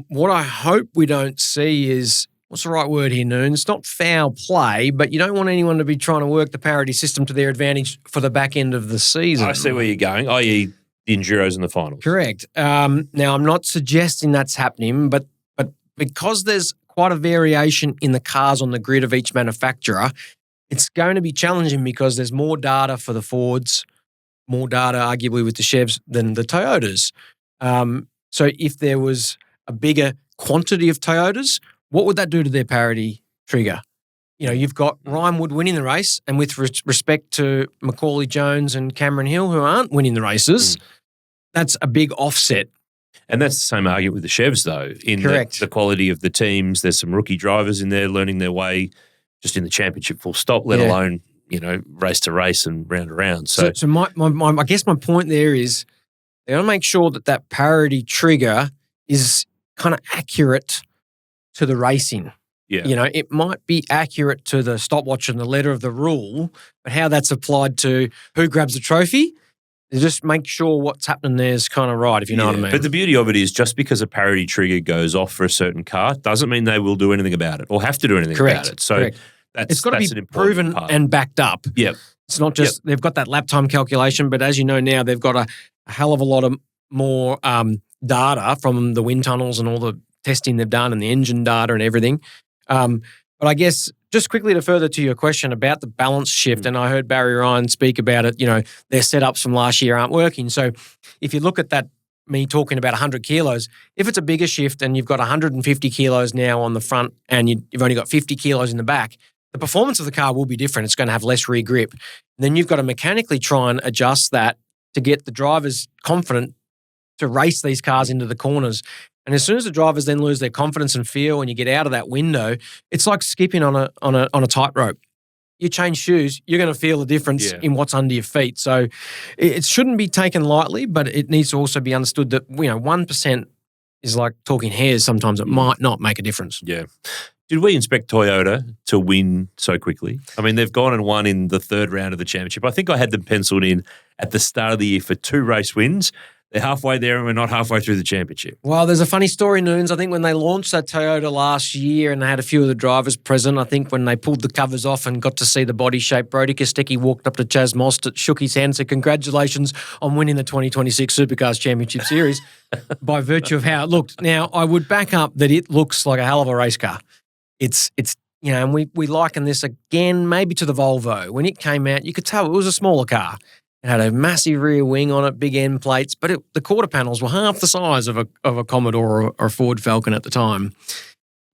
What I hope we don't see is, what's the right word here, Noon? It's not foul play, but you don't want anyone to be trying to work the parity system to their advantage for the back end of the season. I see where you're going, i.e. the Enduros in the finals. Correct. Now, I'm not suggesting that's happening, but because there's quite a variation in the cars on the grid of each manufacturer, it's going to be challenging because there's more data for the Fords, more data arguably with the Chevs than the Toyotas. So if there was a bigger quantity of Toyotas, what would that do to their parity trigger? You've got Ryan Wood winning the race, and with respect to Macaulay Jones and Cameron Hill, who aren't winning the races, that's a big offset. And that's the same argument with the Chevs, though. In Correct. The quality of the teams, there's some rookie drivers in there learning their way just in the championship full stop, let alone, race to race and round to round. So my I guess my point there is they want to make sure that parity trigger is kind of accurate to the racing. Yeah. It might be accurate to the stopwatch and the letter of the rule, but how that's applied to who grabs the trophy, just make sure what's happening there is kind of right, if you know what I mean. But the beauty of it is just because a parity trigger goes off for a certain car doesn't mean they will do anything about it or have to do anything about it. So it's got to be an proven part. and backed up. Yep. It's not just they've got that lap time calculation, but as you know now, they've got a hell of a lot of more data from the wind tunnels and all the testing they've done and the engine data and everything. But I guess just quickly to further to your question about the balance shift, and I heard Barry Ryan speak about it, their setups from last year aren't working. So if you look at that, me talking about 100 kilos, if it's a bigger shift and you've got 150 kilos now on the front and you've only got 50 kilos in the back, the performance of the car will be different. It's going to have less rear grip. And then you've got to mechanically try and adjust that to get the drivers confident to race these cars into the corners. And as soon as the drivers then lose their confidence and feel and you get out of that window, it's like skipping on a tightrope. You change shoes, you're going to feel the difference in what's under your feet. So it shouldn't be taken lightly, but it needs to also be understood that 1% is like talking hairs. Sometimes it might not make a difference. Yeah. Did we expect Toyota to win so quickly? I mean, they've gone and won in the third round of the championship. I think I had them penciled in at the start of the year for 2 race wins. They're halfway there and we're not halfway through the championship. Well, there's a funny story, Noons. I think when they launched that Toyota last year and they had a few of the drivers present, I think when they pulled the covers off and got to see the body shape, Brodie Kostecki walked up to Chaz Mostert, shook his hand and said, "Congratulations on winning the 2026 Supercars Championship Series," by virtue of how it looked. Now, I would back up that it looks like a hell of a race car. It's and we liken this again maybe to the Volvo. When it came out, you could tell it was a smaller car. It had a massive rear wing on it, big end plates, but the quarter panels were half the size of a Commodore or a Ford Falcon at the time.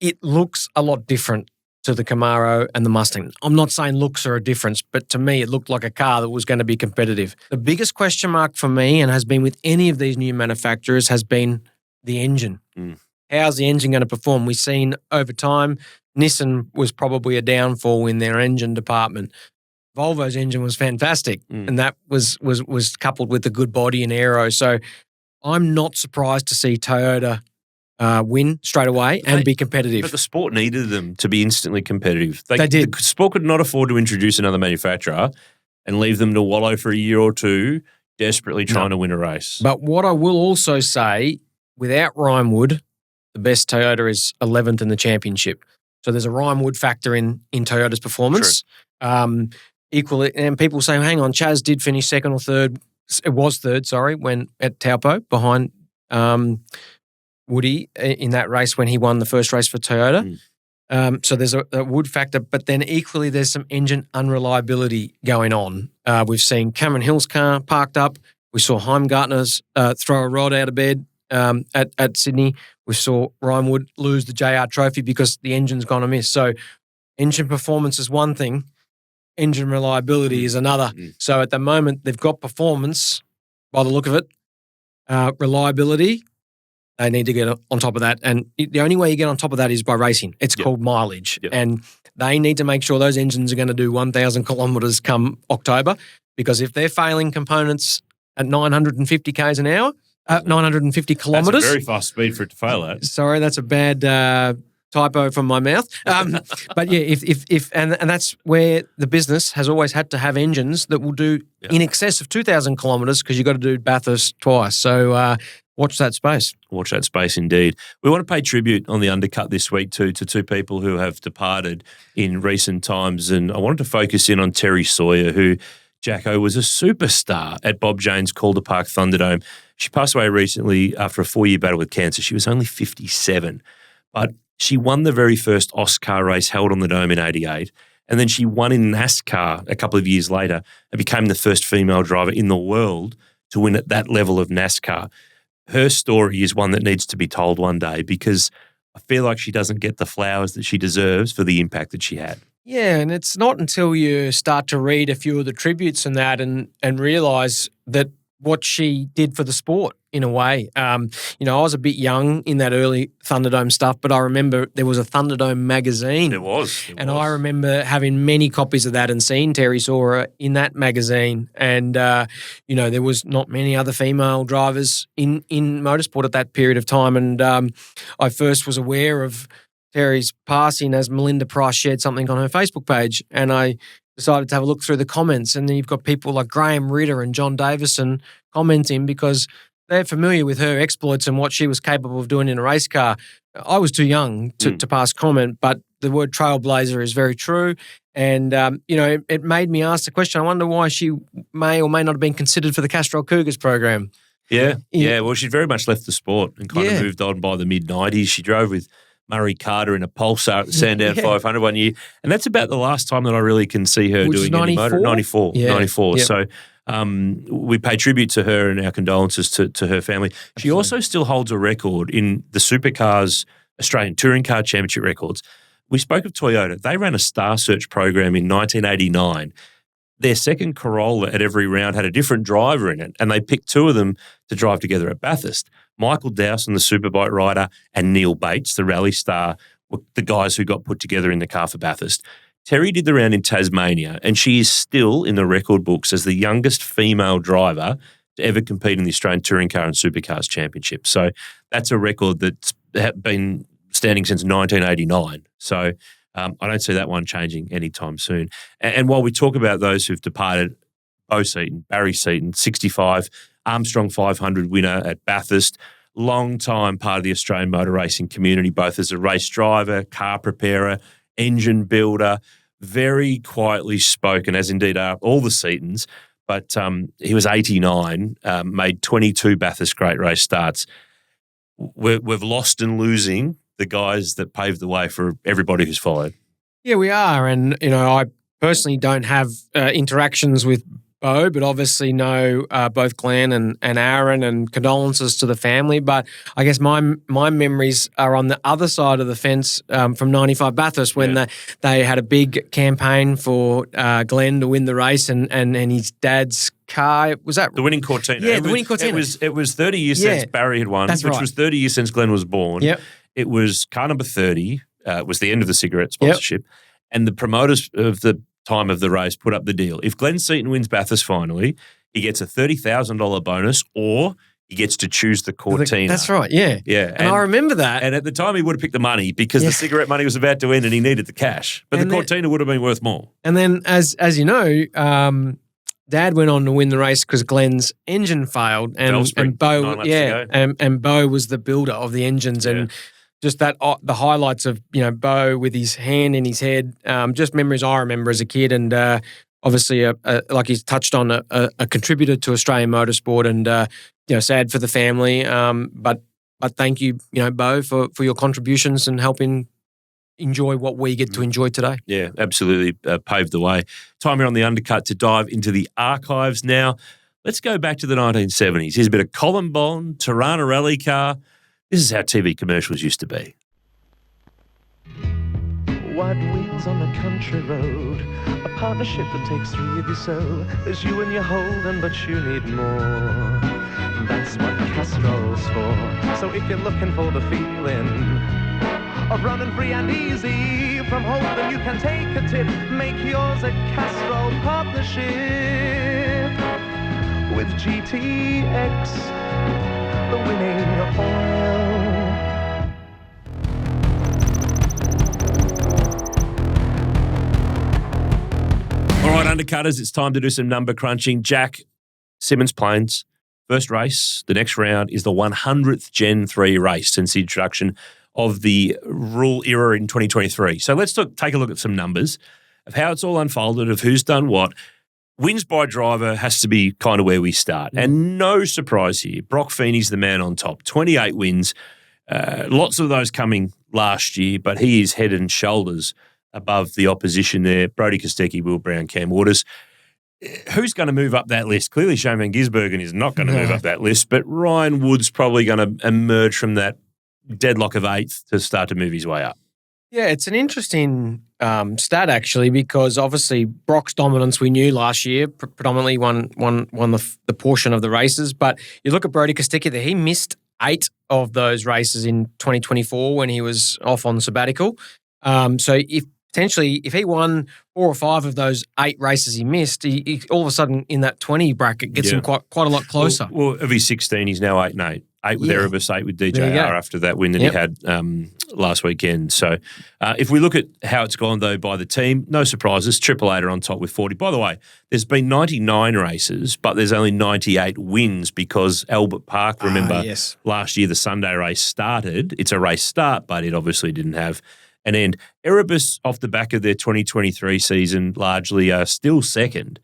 It looks a lot different to the Camaro and the Mustang. I'm not saying looks are a difference, but to me, it looked like a car that was going to be competitive. The biggest question mark for me, and has been with any of these new manufacturers, has been the engine. How's the engine going to perform? We've seen over time, Nissan was probably a downfall in their engine department. Volvo's engine was fantastic, and that was coupled with a good body and aero. So I'm not surprised to see Toyota win straight away and be competitive. But the sport needed them to be instantly competitive. They did. The sport could not afford to introduce another manufacturer and leave them to wallow for a year or two, desperately trying to win a race. But what I will also say, without Ryan Wood, the best Toyota is 11th in the championship. So there's a Ryan Wood factor in Toyota's performance. Equally, and people say, hang on, Chaz did finish second or third. It was third, when at Taupo behind Woody in that race when he won the first race for Toyota. So there's a Wood factor, but then equally there's some engine unreliability going on. We've seen Cameron Hill's car parked up. We saw Heimgartner's throw a rod out of bed at Sydney. We saw Ryan Wood lose the JR Trophy because the engine's gone amiss. So engine performance is one thing. Engine reliability is another. So at the moment, they've got performance by the look of it. Reliability, they need to get on top of that. And the only way you get on top of that is by racing. It's called mileage. And they need to make sure those engines are going to do 1,000 kilometres come October, because if they're failing components at 950 k's an hour, 950 kilometres. That's a very fast speed for it to fail at. Sorry, that's a bad typo from my mouth. But yeah, if that's where the business has always had to have engines that will do in excess of 2,000 kilometres, because you've got to do Bathurst twice. So watch that space. Watch that space indeed. We want to pay tribute on the Undercut this week to two people who have departed in recent times. And I wanted to focus in on Terry Sawyer, who, Jacko, was a superstar at Bob Jane's Calder Park Thunderdome. She passed away recently after a 4-year battle with cancer. She was only 57. But she won the very first Oscar race held on the Dome in 88. And then she won in NASCAR a couple of years later and became the first female driver in the world to win at that level of NASCAR. Her story is one that needs to be told one day, because I feel like she doesn't get the flowers that she deserves for the impact that she had. Yeah, and it's not until you start to read a few of the tributes and that and realise that what she did for the sport in a way. I was a bit young in that early Thunderdome stuff, but I remember there was a Thunderdome magazine. There was. I remember having many copies of that and seeing Terry Sawyer in that magazine. And, there was not many other female drivers in motorsport at that period of time. And I first was aware of Terry's passing as Melinda Price shared something on her Facebook page, and I decided to have a look through the comments, and then you've got people like Graham Ritter and John Davison commenting because they're familiar with her exploits and what she was capable of doing in a race car. I was too young to pass comment, but the word trailblazer is very true. And, it made me ask the question, I wonder why she may or may not have been considered for the Castrol Cougars program. Yeah. Well, she'd very much left the sport and kind of moved on by the mid-90s. She drove with Murray Carter in a Pulsar at the Sandown 500 one year. And that's about the last time that I really can see her doing any motor. 94. Yep. So we pay tribute to her and our condolences to her family. Absolutely. She also still holds a record in the Supercars Australian Touring Car Championship records. We spoke of Toyota. They ran a Star Search program in 1989. Their second Corolla at every round had a different driver in it, and they picked two of them to drive together at Bathurst. Michael Dowson, the Superbike rider, and Neil Bates, the rally star, were the guys who got put together in the car for Bathurst. Terry did the round in Tasmania, and she is still in the record books as the youngest female driver to ever compete in the Australian Touring Car and Supercars Championship. So that's a record that's been standing since 1989. So I don't see that one changing anytime soon. And while we talk about those who've departed, Bo Seaton, Barry Seaton, 65, Armstrong 500 winner at Bathurst, long time part of the Australian motor racing community, both as a race driver, car preparer, engine builder, very quietly spoken, as indeed are all the Seatons. But he was 89, made 22 Bathurst Great Race starts. We've lost and losing the guys that paved the way for everybody who's followed. Yeah, we are. And, I personally don't have interactions with Bo, but obviously know both Glenn and Aaron, and condolences to the family. But I guess my memories are on the other side of the fence from 95 Bathurst when they had a big campaign for Glenn to win the race and his dad's car. Was that the winning Cortina? Yeah, the winning Cortina. It was 30 years since Barry had won, which was 30 years since Glenn was born. Yep. It was car number 30. It was the end of the cigarette sponsorship. Yep. And the promoters of the time of the race put up the deal. If Glenn Seaton wins Bathurst finally, he gets a $30,000 bonus, or he gets to choose the Cortina. That's right, yeah. And I remember that. And at the time, he would have picked the money because the cigarette money was about to end and he needed the cash. But the Cortina would have been worth more. And then, as you know, Dad went on to win the race because Glenn's engine failed, and Bo, and Bo was the builder of the engines, and just that the highlights of Bo with his hand in his head, just memories I remember as a kid, and obviously like he's touched on a contributor to Australian motorsport, and sad for the family, but thank you, Bo, for your contributions and helping enjoy what we get to enjoy today. Yeah, absolutely paved the way. Time here on the Undercut to dive into the archives now. Let's go back to the 1970s. Here's a bit of Colin Bond, Tirana rally car. This is how TV commercials used to be. Wide wheels on a country road, a partnership that takes three of you so. There's you and your Holden, but you need more. That's what Castrol's for. So if you're looking for the feeling of running free and easy from Holden, you can take a tip, make yours a Castrol partnership with GTX. the winning oil. All right, undercutters, it's time to do some number crunching. Jack, Simmons Plains, first race, the next round is the 100th Gen 3 race since the introduction of the rule era in 2023. So let's take a look at some numbers of how it's all unfolded, of who's done what. Wins by driver has to be kind of where we start. And no surprise here, Broc Feeney's the man on top. 28 wins, lots of those coming last year, but he is head and shoulders above the opposition there. Brodie Kostecki, Will Brown, Cam Waters. Who's going to move up that list? Clearly, Shane van Gisbergen is not going to move up that list, but Ryan Wood's probably going to emerge from that deadlock of 8th to start to move his way up. Yeah, it's an interesting stat actually, because obviously Broc's dominance we knew last year predominantly won the portion of the races. But you look at Brodie Kostecki there, he missed 8 of those races in 2024 when he was off on sabbatical. So if he won 4 or 5 of those 8 races he missed, he all of a sudden in that 20 bracket gets him quite a lot closer. Well, of his 16, he's now 8 and 8. 8 with Erebus, 8 with DJR after that win that he had last weekend. So if we look at how it's gone, though, by the team, no surprises. Triple Eight are on top with 40. By the way, there's been 99 races, but there's only 98 wins because Albert Park, remember, last year the Sunday race started. It's a race start, but it obviously didn't have an end. Erebus, off the back of their 2023 season, largely are still second.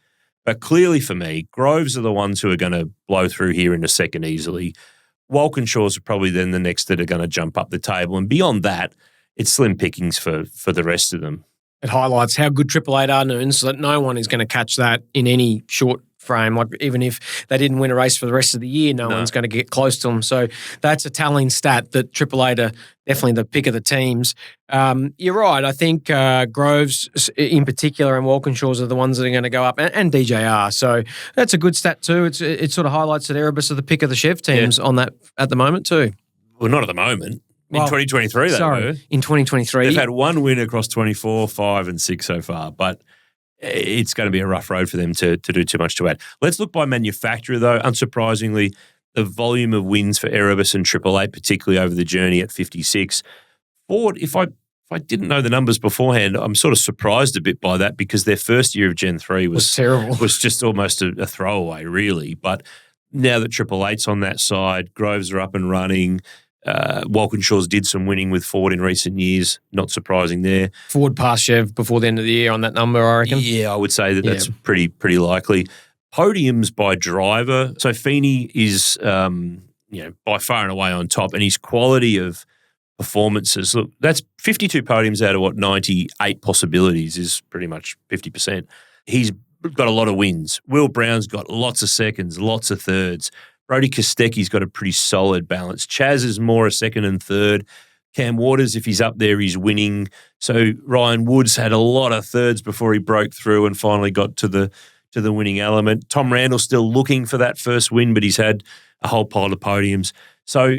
But clearly for me, Groves are the ones who are going to blow through here in a second easily. Walkinshaws are probably then the next that are going to jump up the table. And beyond that, it's slim pickings for the rest of them. It highlights how good Triple Eight are, Noon, so that no one is going to catch that in any short frame. Like even if they didn't win a race for the rest of the year, no one's going to get close to them. So that's a telling stat that Triple Eight are definitely the pick of the teams. You're right. I think Groves in particular and Walkinshaws are the ones that are going to go up, and DJR. So that's a good stat too. It sort of highlights that Erebus are the pick of the Chev teams on that at the moment too. Well, not at the moment. In 2023, they were. In 2023. They've had 1 win across 24, 5 and 6 so far, but it's going to be a rough road for them to do too much to add. Let's look by manufacturer, though. Unsurprisingly, the volume of wins for Erebus and Triple Eight, particularly over the journey at 56. Ford, if I didn't know the numbers beforehand, I'm sort of surprised a bit by that because their first year of Gen 3 was terrible. Was just almost a throwaway, really. But now that Triple Eight's on that side, Groves are up and running. Walkinshaws did some winning with Ford in recent years. Not surprising there. Ford passed Chev before the end of the year on that number, I reckon. Yeah, I would say that's pretty likely. Podiums by driver. So Feeney is by far and away on top, and his quality of performances. Look, that's 52 podiums out of 98 possibilities is pretty much 50%. He's got a lot of wins. Will Brown's got lots of seconds, lots of thirds. Brodie Kostecki's got a pretty solid balance. Chaz is more a second and third. Cam Waters, if he's up there, he's winning. So Ryan Woods had a lot of thirds before he broke through and finally got to the winning element. Tom Randall's still looking for that first win, but he's had a whole pile of podiums. So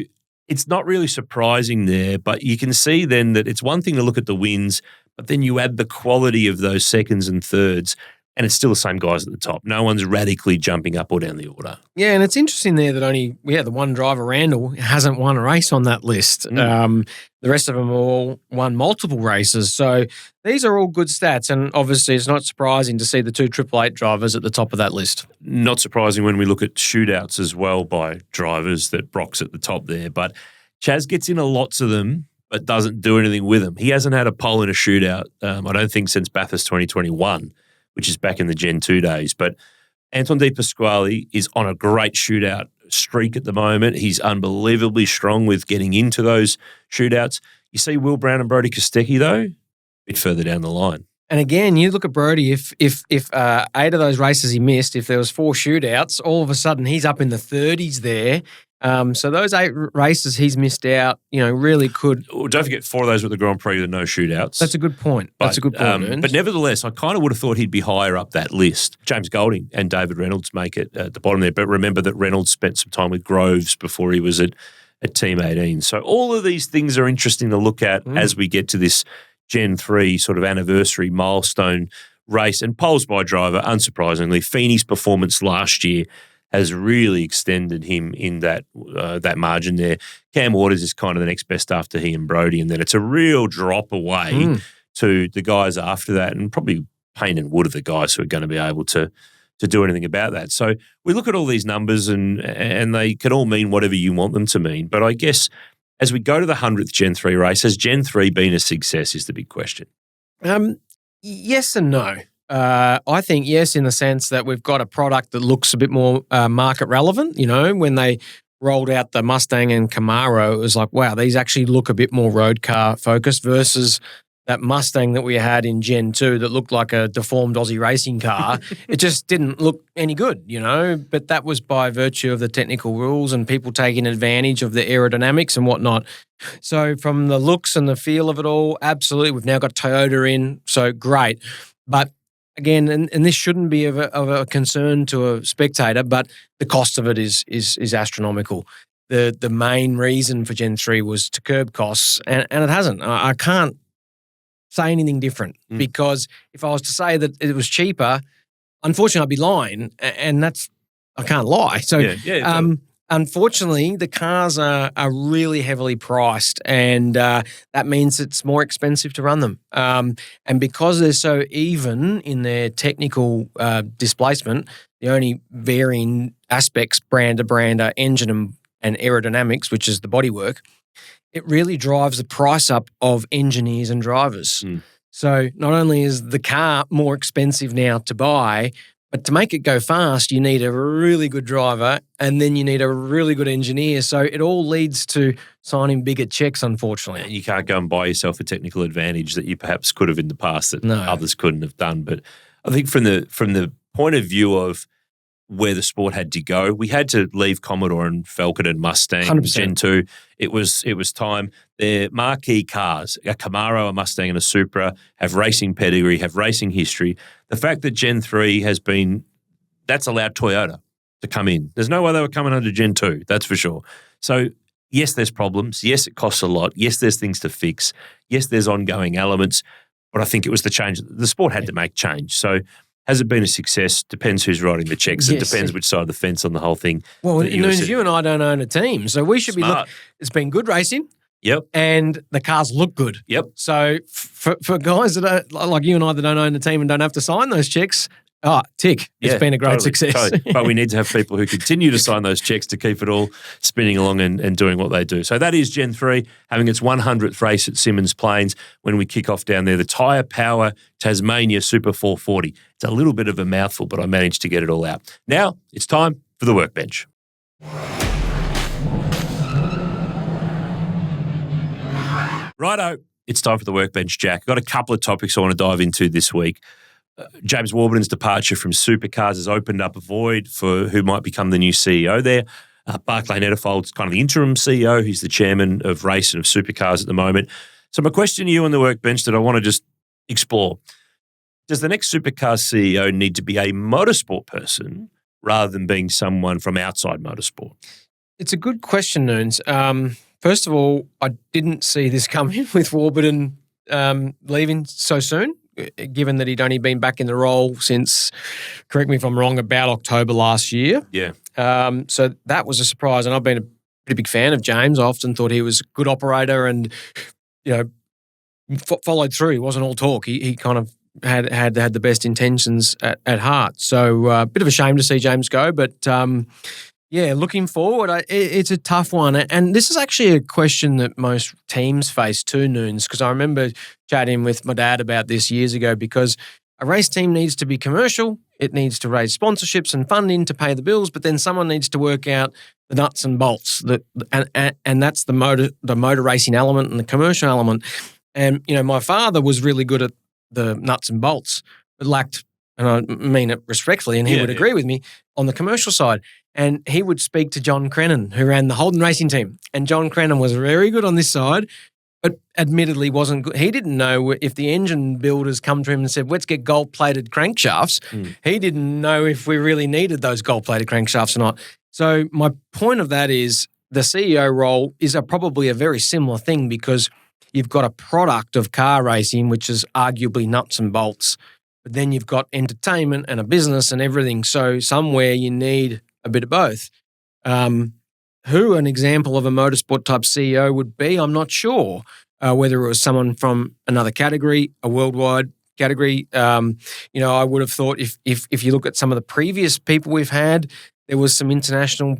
it's not really surprising there, but you can see then that it's one thing to look at the wins, but then you add the quality of those seconds and thirds, and it's still the same guys at the top. No one's radically jumping up or down the order. Yeah, and it's interesting there that the one driver, Randall, hasn't won a race on that list. The rest of them all won multiple races. So these are all good stats, and obviously it's not surprising to see the 2 Triple Eight drivers at the top of that list. Not surprising when we look at shootouts as well by drivers that Broc's at the top there. But Chaz gets into lots of them but doesn't do anything with them. He hasn't had a pole in a shootout, I don't think, since Bathurst 2021. Which is back in the Gen 2 days. But Anton De Pasquale is on a great shootout streak at the moment. He's unbelievably strong with getting into those shootouts. You see Will Brown and Brodie Kostecki, though, a bit further down the line. And again, you look at Brodie, if 8 of those races he missed, if there was 4 shootouts, all of a sudden he's up in the 30s there. So those 8 races he's missed out, really could. Well, don't forget 4 of those were the Grand Prix with no shootouts. That's a good point. That's a good point. But nevertheless, I kind of would have thought he'd be higher up that list. James Golding and David Reynolds make it at the bottom there. But remember that Reynolds spent some time with Groves before he was at Team 18. So all of these things are interesting to look at as we get to this Gen 3 sort of anniversary milestone race. And poles by driver, unsurprisingly, Feeney's performance last year, has really extended him in that margin there. Cam Waters is kind of the next best after he and Brodie, and then it's a real drop away to the guys after that, and probably Payne and Wood are the guys who are going to be able to do anything about that. So we look at all these numbers and they can all mean whatever you want them to mean. But I guess as we go to the 100th Gen 3 race, has Gen 3 been a success is the big question. Yes and no. I think yes, in the sense that we've got a product that looks a bit more market relevant. You know, when they rolled out the Mustang and Camaro, it was like, wow, these actually look a bit more road car focused versus that Mustang that we had in Gen 2 that looked like a deformed Aussie racing car. It just didn't look any good, you know, but that was by virtue of the technical rules and people taking advantage of the aerodynamics and whatnot. So from the looks and the feel of it all, absolutely. We've now got Toyota in, so great. But again, and this shouldn't be of a concern to a spectator, but the cost of it is astronomical. The main reason for Gen 3 was to curb costs, and it hasn't. I can't say anything different because if I was to say that it was cheaper, unfortunately I'd be lying, and I can't lie. So unfortunately the cars are really heavily priced, and that means it's more expensive to run them. And because they're so even in their technical displacement, the only varying aspects brand to brand are engine and aerodynamics, which is the bodywork. It really drives the price up of engineers and drivers. So not only is the car more expensive now to buy, but to make it go fast, you need a really good driver and then you need a really good engineer. So it all leads to signing bigger checks, unfortunately. You can't go and buy yourself a technical advantage that you perhaps could have in the past that others couldn't have done. But I think from the point of view of where the sport had to go, we had to leave Commodore and Falcon and Mustang 100%. Gen 2. It was time. Their marquee cars, a Camaro, a Mustang and a Supra, have racing pedigree, have racing history. The fact that Gen 3 has been, that's allowed Toyota to come in. There's no way they were coming under Gen 2, that's for sure. So yes, there's problems. Yes, it costs a lot. Yes, there's things to fix. Yes, there's ongoing elements. But I think it was the change. The sport had to make change. So has it been a success? Depends who's writing the checks. Yes. It depends which side of the fence on the whole thing. Well, you and I don't own a team, so we should be looking. It's been good racing. Yep. And the cars look good. Yep. So for guys that are like you and I that don't own a team and don't have to sign those checks, tick. It's been a great success. Totally. But we need to have people who continue to sign those checks to keep it all spinning along and doing what they do. So that is Gen 3 having its 100th race at Symmons Plains when we kick off down there. The Tyre Power Tasmania Super 440. It's a little bit of a mouthful, but I managed to get it all out. Now it's time for the Workbench. Righto, it's time for the Workbench, Jack. I've got a couple of topics I want to dive into this week. James Warburton's departure from Supercars has opened up a void for who might become the new CEO there. Barclay Netterfold's kind of the interim CEO. He's the chairman of race and of Supercars at the moment. So my question to you on the Workbench that I want to just explore, does the next Supercars CEO need to be a motorsport person rather than being someone from outside motorsport? It's a good question, Noons. First of all, I didn't see this coming with Warburton leaving so soon, given that he'd only been back in the role since, correct me if I'm wrong, about October last year. Yeah. So that was a surprise, and I've been a pretty big fan of James. I often thought he was a good operator and, followed through. He wasn't all talk. He kind of had the best intentions at heart. So a bit of a shame to see James go, but looking forward, it's a tough one. And this is actually a question that most teams face too, Noons, because I remember chatting with my dad about this years ago, because a race team needs to be commercial. It needs to raise sponsorships and funding to pay the bills, but then someone needs to work out the nuts and bolts, and that's the motor racing element and the commercial element. And, my father was really good at the nuts and bolts, but lacked, and I mean it respectfully, and he would agree with me, on the commercial side. And he would speak to John Crennan, who ran the Holden racing team. And John Crennan was very good on this side, but admittedly wasn't good. He didn't know if the engine builders come to him and said, let's get gold-plated crankshafts. He didn't know if we really needed those gold-plated crankshafts or not. So my point of that is the CEO role is probably a very similar thing, because you've got a product of car racing, which is arguably nuts and bolts, but then you've got entertainment and a business and everything. So somewhere you need a bit of both. Who an example of a motorsport type CEO would be, I'm not sure. Whether it was someone from another category, a worldwide category. I would have thought if you look at some of the previous people we've had, there was some international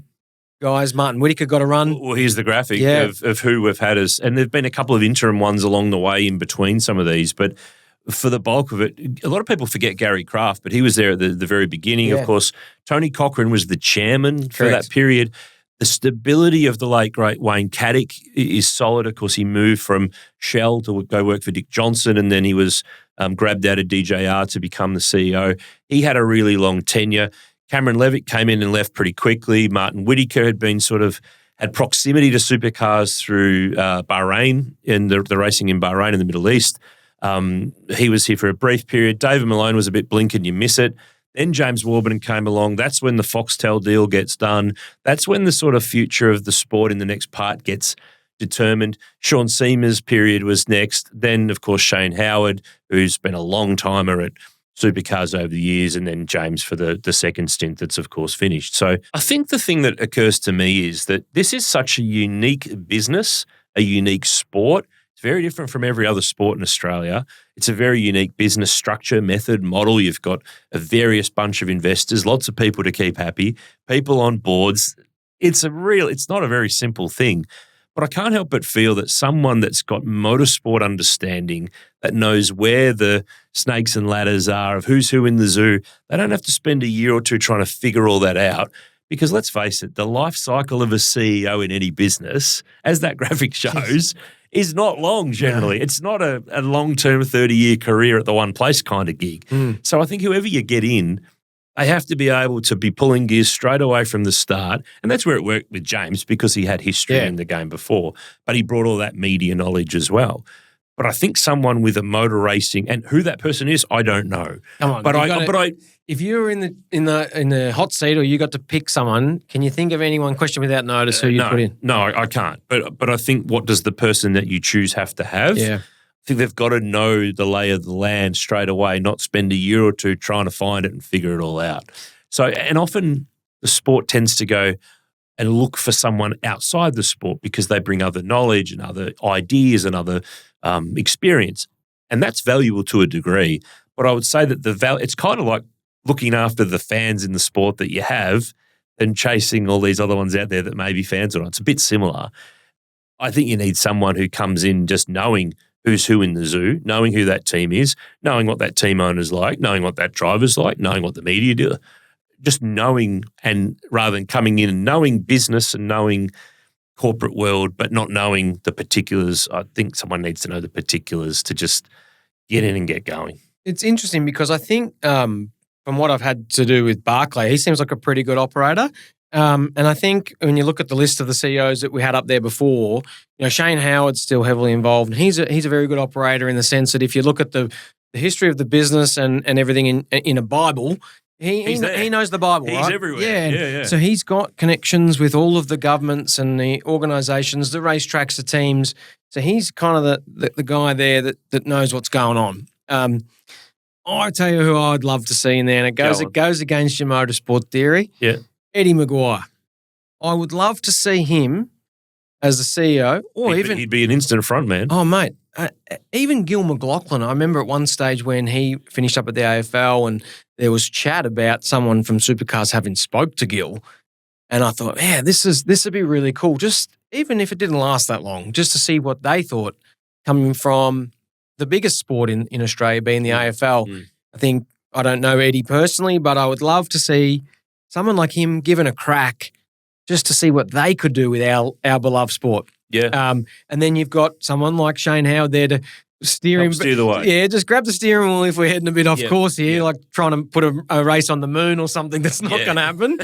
guys. Martin Whittaker got a run. Well, here's the graphic of who we've had and there've been a couple of interim ones along the way in between some of these, but for the bulk of it, a lot of people forget Gary Kraft, but he was there at the very beginning. Of course, Tony Cochrane was the chairman for that period. The stability of the late, great Wayne Caddick is solid. Of course, he moved from Shell to go work for Dick Johnson, and then he was grabbed out of DJR to become the CEO. He had a really long tenure. Cameron Levitt came in and left pretty quickly. Martin Whittaker had been had proximity to supercars through Bahrain, in the racing in Bahrain in the Middle East. He was here for a brief period. David Malone was a bit blink and you miss it. Then James Warburton came along. That's when the Foxtel deal gets done. That's when the sort of future of the sport in the next part gets determined. Sean Seamer's period was next. Then, of course, Shane Howard, who's been a long timer at supercars over the years, and then James for the second stint that's, of course, finished. So I think the thing that occurs to me is that this is such a unique business, a unique sport. It's very different from every other sport in Australia. It's a very unique business structure, method, model. You've got a various bunch of investors, lots of people to keep happy, people on boards. It's not a very simple thing. But I can't help but feel that someone that's got motorsport understanding, that knows where the snakes and ladders are of who's who in the zoo, they don't have to spend a year or two trying to figure all that out. Because let's face it, the life cycle of a CEO in any business, as that graphic shows, is not long generally. No. It's not a long-term 30-year career at the one place kind of gig. So I think whoever you get in, they have to be able to be pulling gears straight away from the start. And that's where it worked with James because he had history in the game before. But he brought all that media knowledge as well. But I think someone with a motor racing, and who that person is, I don't know. Come on, if you were in the hot seat or you got to pick someone, can you think of any one question without notice who you put in? No, I can't. But I think what does the person that you choose have to have? Yeah. I think they've got to know the lay of the land straight away, not spend a year or two trying to find it and figure it all out. So, and often the sport tends to go and look for someone outside the sport because they bring other knowledge and other ideas and other experience. And that's valuable to a degree. But I would say that it's kind of like looking after the fans in the sport that you have and chasing all these other ones out there that may be fans or not. It's a bit similar. I think you need someone who comes in just knowing who's who in the zoo, knowing who that team is, knowing what that team owner's like, knowing what that driver's like, knowing what the media do, just knowing, and rather than coming in and knowing business and knowing corporate world, but not knowing the particulars. I think someone needs to know the particulars to just get in and get going. It's interesting because I think from what I've had to do with Barclay, he seems like a pretty good operator. And I think when you look at the list of the CEOs that we had up there before, Shane Howard's still heavily involved. And he's a very good operator in the sense that if you look at the history of the business and everything in a Bible, he knows the Bible, he's right? Everywhere. Yeah. So he's got connections with all of the governments and the organisations, the racetracks, the teams. So he's kind of the guy there that knows what's going on. I tell you who I'd love to see in there, and it goes against your motorsport theory. Yeah. Eddie Maguire. I would love to see him as the CEO, or he'd be an instant front man. Oh, mate. Even Gil McLaughlin, I remember at one stage when he finished up at the AFL and there was chat about someone from Supercars having spoke to Gil, and I thought, yeah, this would be really cool, just even if it didn't last that long, just to see what they thought coming from the biggest sport in Australia being the AFL. I don't know Eddie personally, but I would love to see someone like him given a crack just to see what they could do with our beloved sport. Yeah. And then you've got someone like Shane Howard there to steer the way. Yeah, just grab the steering wheel if we're heading a bit off course here, like trying to put a race on the moon or something that's not going to happen.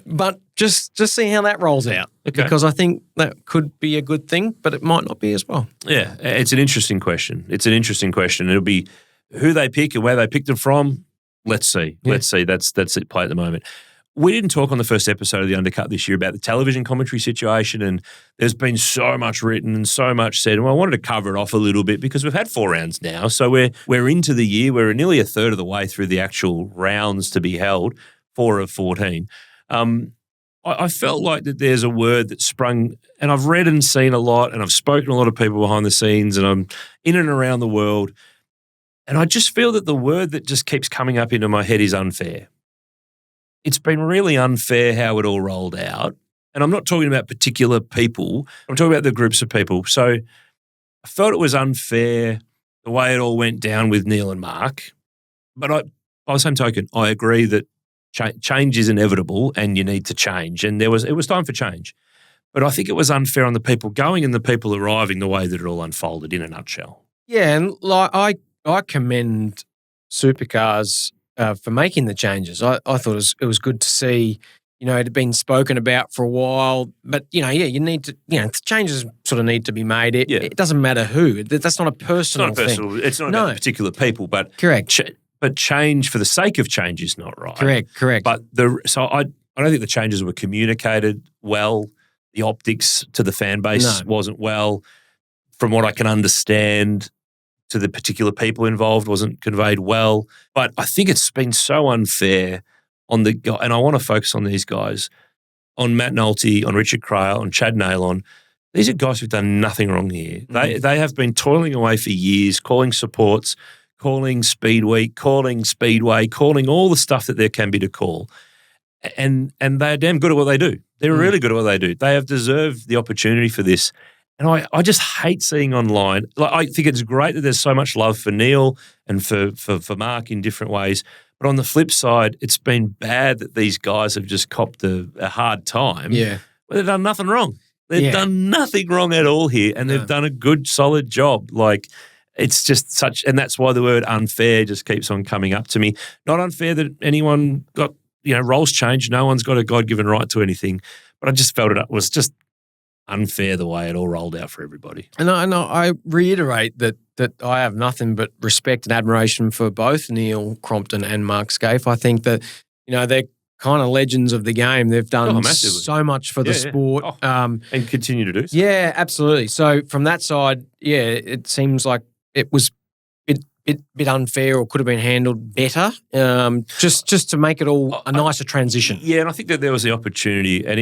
But just see how that rolls out, because I think that could be a good thing, but it might not be as well. Yeah, it's an interesting question. It'll be who they pick and where they picked them from. Let's see. Yeah. Let's see. That's at play at the moment. We didn't talk on the first episode of the Undercut this year about the television commentary situation, and there's been so much written and so much said, and I wanted to cover it off a little bit because we've had 4 rounds now. So we're into the year. We're nearly a third of the way through the actual rounds to be held, 4 of 14. I felt like that there's a word that sprung, and I've read and seen a lot, and I've spoken to a lot of people behind the scenes, and I'm in and around the world, and I just feel that the word that just keeps coming up into my head is unfair. It's been really unfair how it all rolled out, and I'm not talking about particular people. I'm talking about the groups of people. So I felt it was unfair the way it all went down with Neil and Mark, but by the same token, I agree that change is inevitable and you need to change. And it was time for change. But I think it was unfair on the people going and the people arriving the way that it all unfolded in a nutshell. Yeah, and like I commend Supercars for making the changes. I thought it was good to see, it had been spoken about for a while, but, you need to, the changes sort of need to be made. It doesn't matter who. That's not a personal thing. It's not about particular people, but correct. But change for the sake of change is not right. Correct. But so I don't think the changes were communicated well. The optics to the fan base wasn't well. From what I can understand, to the particular people involved wasn't conveyed well. But I think it's been so unfair on the guy, and I want to focus on these guys, on Matt Nolte, on Richard Craill, on Chad Nailon. These are guys who've done nothing wrong here. They have been toiling away for years, calling supports, calling speed week, calling speedway, calling all the stuff that there can be to call. And they're damn good at what they do. They're really good at what they do. They have deserved the opportunity for this. And I just hate seeing online. Like, I think it's great that there's so much love for Neil and for Mark in different ways. But on the flip side, it's been bad that these guys have just copped a hard time. Yeah. But they've done nothing wrong. They've done nothing wrong at all here. And they've done a good, solid job. Like, it's just such, and that's why the word unfair just keeps on coming up to me. Not unfair that anyone got, roles changed. No one's got a God-given right to anything. But I just felt it was just unfair the way it all rolled out for everybody. And I reiterate that I have nothing but respect and admiration for both Neil Crompton and Mark Scaife. I think that, they're kind of legends of the game. They've done so much for the sport. And continue to do so. Yeah, absolutely. So from that side, it seems like it was a bit unfair or could have been handled better, just to make it all a nicer transition. Yeah, and I think that there was the opportunity. And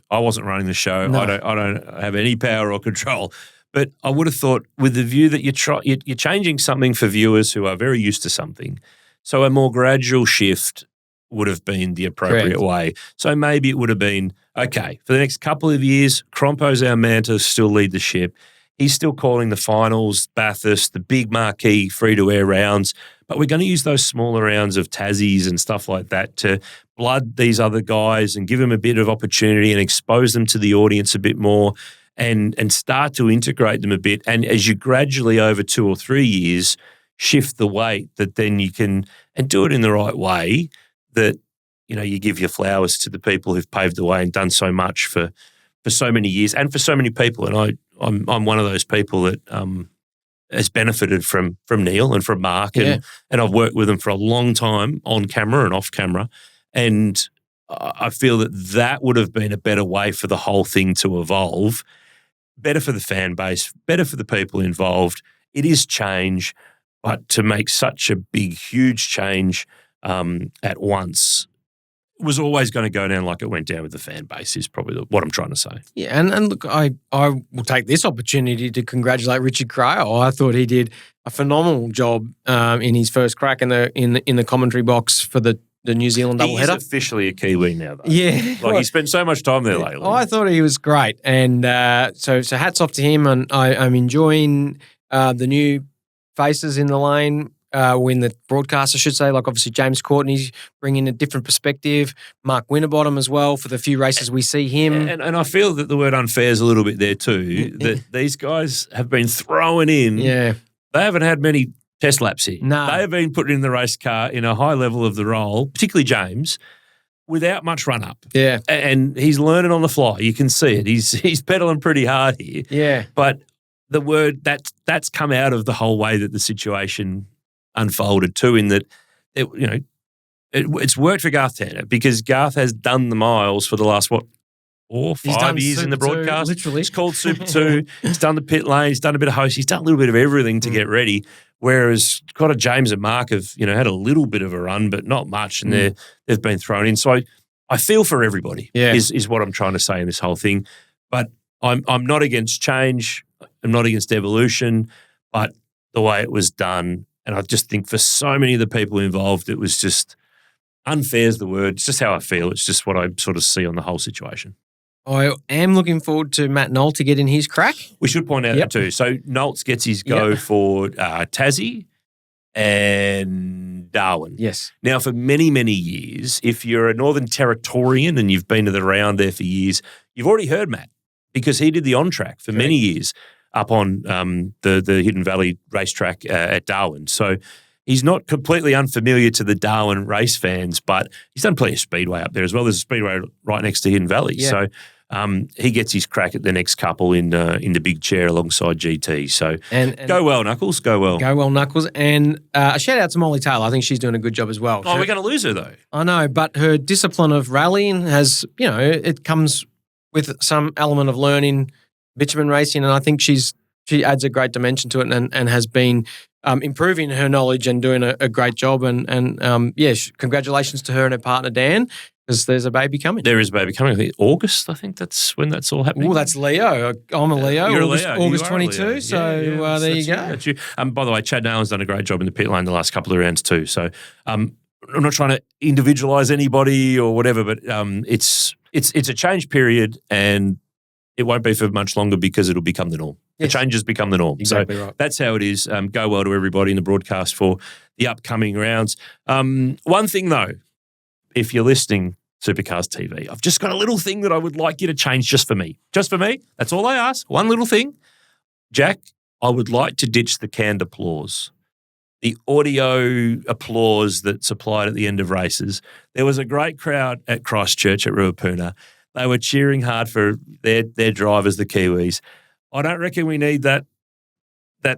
I wasn't running the show. No. I don't have any power or control. But I would have thought, with the view that you're changing something for viewers who are very used to something, so a more gradual shift would have been the appropriate way. So maybe it would have been, okay, for the next couple of years, Crompo's our man to still lead the ship. He's still calling the finals, Bathurst, the big marquee free-to-air rounds, but we're going to use those smaller rounds of Tassies and stuff like that to blood these other guys and give them a bit of opportunity and expose them to the audience a bit more and start to integrate them a bit. And as you gradually, over 2 or 3 years, shift the weight, that then you can, and do it in the right way, that, you give your flowers to the people who've paved the way and done so much for so many years and for so many people. And I'm one of those people that has benefited from Neil and from Mark, and I've worked with them for a long time on camera and off camera, and I feel that would have been a better way for the whole thing to evolve, better for the fan base, better for the people involved. It is change, but to make such a big, huge change at once was always going to go down like it went down with the fan base, is probably what I'm trying to say. Yeah, and look, I will take this opportunity to congratulate Richard Craill. I thought he did a phenomenal job in his first crack in the commentary box for the New Zealand doubleheader. He's officially a Kiwi now, though. Yeah. He spent so much time there lately. I thought he was great. And so hats off to him. And I'm enjoying the new faces in the lane. When the broadcast, I should say, like obviously James Courtney's bringing a different perspective. Mark Winterbottom as well for the few races we see him. And I feel that the word unfair is a little bit there too, that these guys have been thrown in. Yeah. They haven't had many test laps here. No. They have been put in the race car in a high level of the role, particularly James, without much run-up. Yeah. And he's learning on the fly. You can see it. He's pedaling pretty hard here. Yeah. But the word, that's come out of the whole way that the situation unfolded too, in that it's worked for Garth Tanner, because Garth has done the miles for the last 4 or 5 years in the broadcast. Literally. It's called Super 2. He's done the pit lane. He's done a bit of host. He's done a little bit of everything to get ready. Whereas got a James and Mark have had a little bit of a run, but not much, and they've been thrown in. So I feel for everybody. Yeah. Is what I'm trying to say in this whole thing. But I'm not against change. I'm not against evolution. But the way it was done, and I just think for so many of the people involved, it was just unfair is the word. It's just how I feel. It's just what I sort of see on the whole situation. I am looking forward to Matt Nolte getting his crack. We should point out that too. So Nolte gets his go for Tassie and Darwin. Yes. Now, for many, many years, if you're a Northern Territorian and you've been to the round there for years, you've already heard Matt because he did the on-track for many years up on the Hidden Valley racetrack at Darwin. So he's not completely unfamiliar to the Darwin race fans, but he's done plenty of speedway up there as well. There's a speedway right next to Hidden Valley. Yeah. So he gets his crack at the next couple in the big chair alongside GT. So and go well, Knuckles. Go well. Go well, Knuckles. And a shout out to Molly Taylor. I think she's doing a good job as well. Oh, we're going to lose her though. I know, but her discipline of rallying has, it comes with some element of learning bitumen racing, and I think she adds a great dimension to it and has been improving her knowledge and doing a great job. And congratulations to her and her partner, Dan, because there's a baby coming. There is a baby coming. I think August, that's when that's all happening. Oh, that's Leo. I'm a Leo. You're August, a Leo. August You are 22. a Leo. So there you go. That's you. By the way, Chad Nalen's done a great job in the pit lane the last couple of rounds too. So I'm not trying to individualise anybody or whatever, but it's a change period and it won't be for much longer because it'll become the norm. Yes. The changes become the norm. Exactly so right. That's how it is. Go well to everybody in the broadcast for the upcoming rounds. One thing though, if you're listening, Supercars TV, I've just got a little thing that I would like you to change just for me. Just for me. That's all I ask. One little thing. Jack, I would like to ditch the canned applause. The audio applause that's applied at the end of races. There was a great crowd at Christchurch at Ruapuna. They were cheering hard for their drivers, the Kiwis. I don't reckon we need that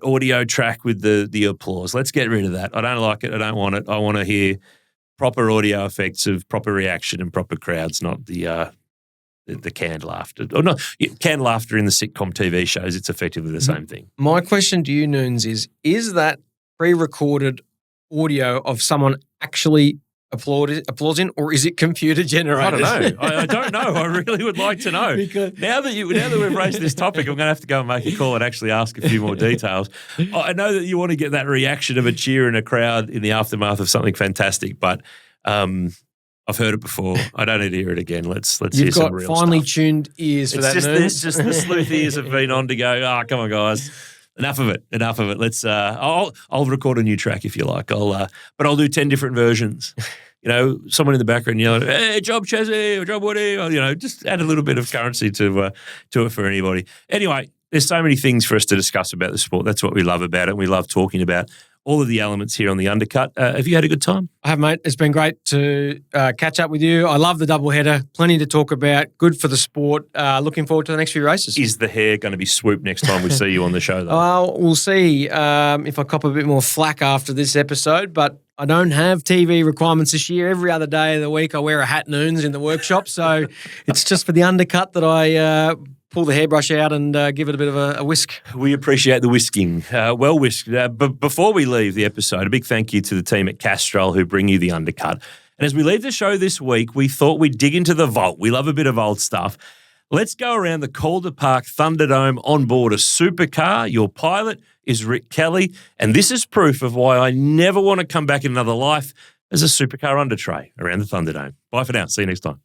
audio track with the applause. Let's get rid of that. I don't like it. I don't want it. I want to hear proper audio effects of proper reaction and proper crowds, not the canned laughter. Or not canned laughter in the sitcom TV shows. It's effectively the same thing. My question to you, Noons, is that pre-recorded audio of someone actually applauding, or is it computer generated? I don't know. I don't know. I really would like to know. Because now that we've raised this topic, I'm going to have to go and make a call and actually ask a few more details. I know that you want to get that reaction of a cheer in a crowd in the aftermath of something fantastic, but I've heard it before. I don't need to hear it again. Let's hear some real stuff. You've got finely tuned ears for that. It's just the sleuth ears have been on to go, come on, guys. Enough of it. Let's. I'll record a new track if you like. But I'll do 10 different versions. Someone in the background yelling, "Hey, job Chazzy, or job Woody," or, just add a little bit of currency to it for anybody. Anyway, there's so many things for us to discuss about the sport. That's what we love about it. We love talking about all of the elements here on the Undercut. Have you had a good time? I have, mate. It's been great to catch up with you. I love the doubleheader. Plenty to talk about. Good for the sport. Looking forward to the next few races. Is the hair going to be swooped next time we see you on the show, though? We'll see if I cop a bit more flack after this episode, but I don't have TV requirements this year. Every other day of the week I wear a hat Noons in the workshop, so it's just for the Undercut that I pull the hairbrush out and give it a bit of a whisk. We appreciate the whisking. Well whisked. But before we leave the episode, a big thank you to the team at Castrol who bring you the Undercut. And as we leave the show this week, we thought we'd dig into the vault. We love a bit of old stuff. Let's go around the Calder Park Thunderdome on board a supercar. Your pilot is Rick Kelly, and this is proof of why I never want to come back in another life as a supercar under tray around the Thunderdome. Bye for now. See you next time.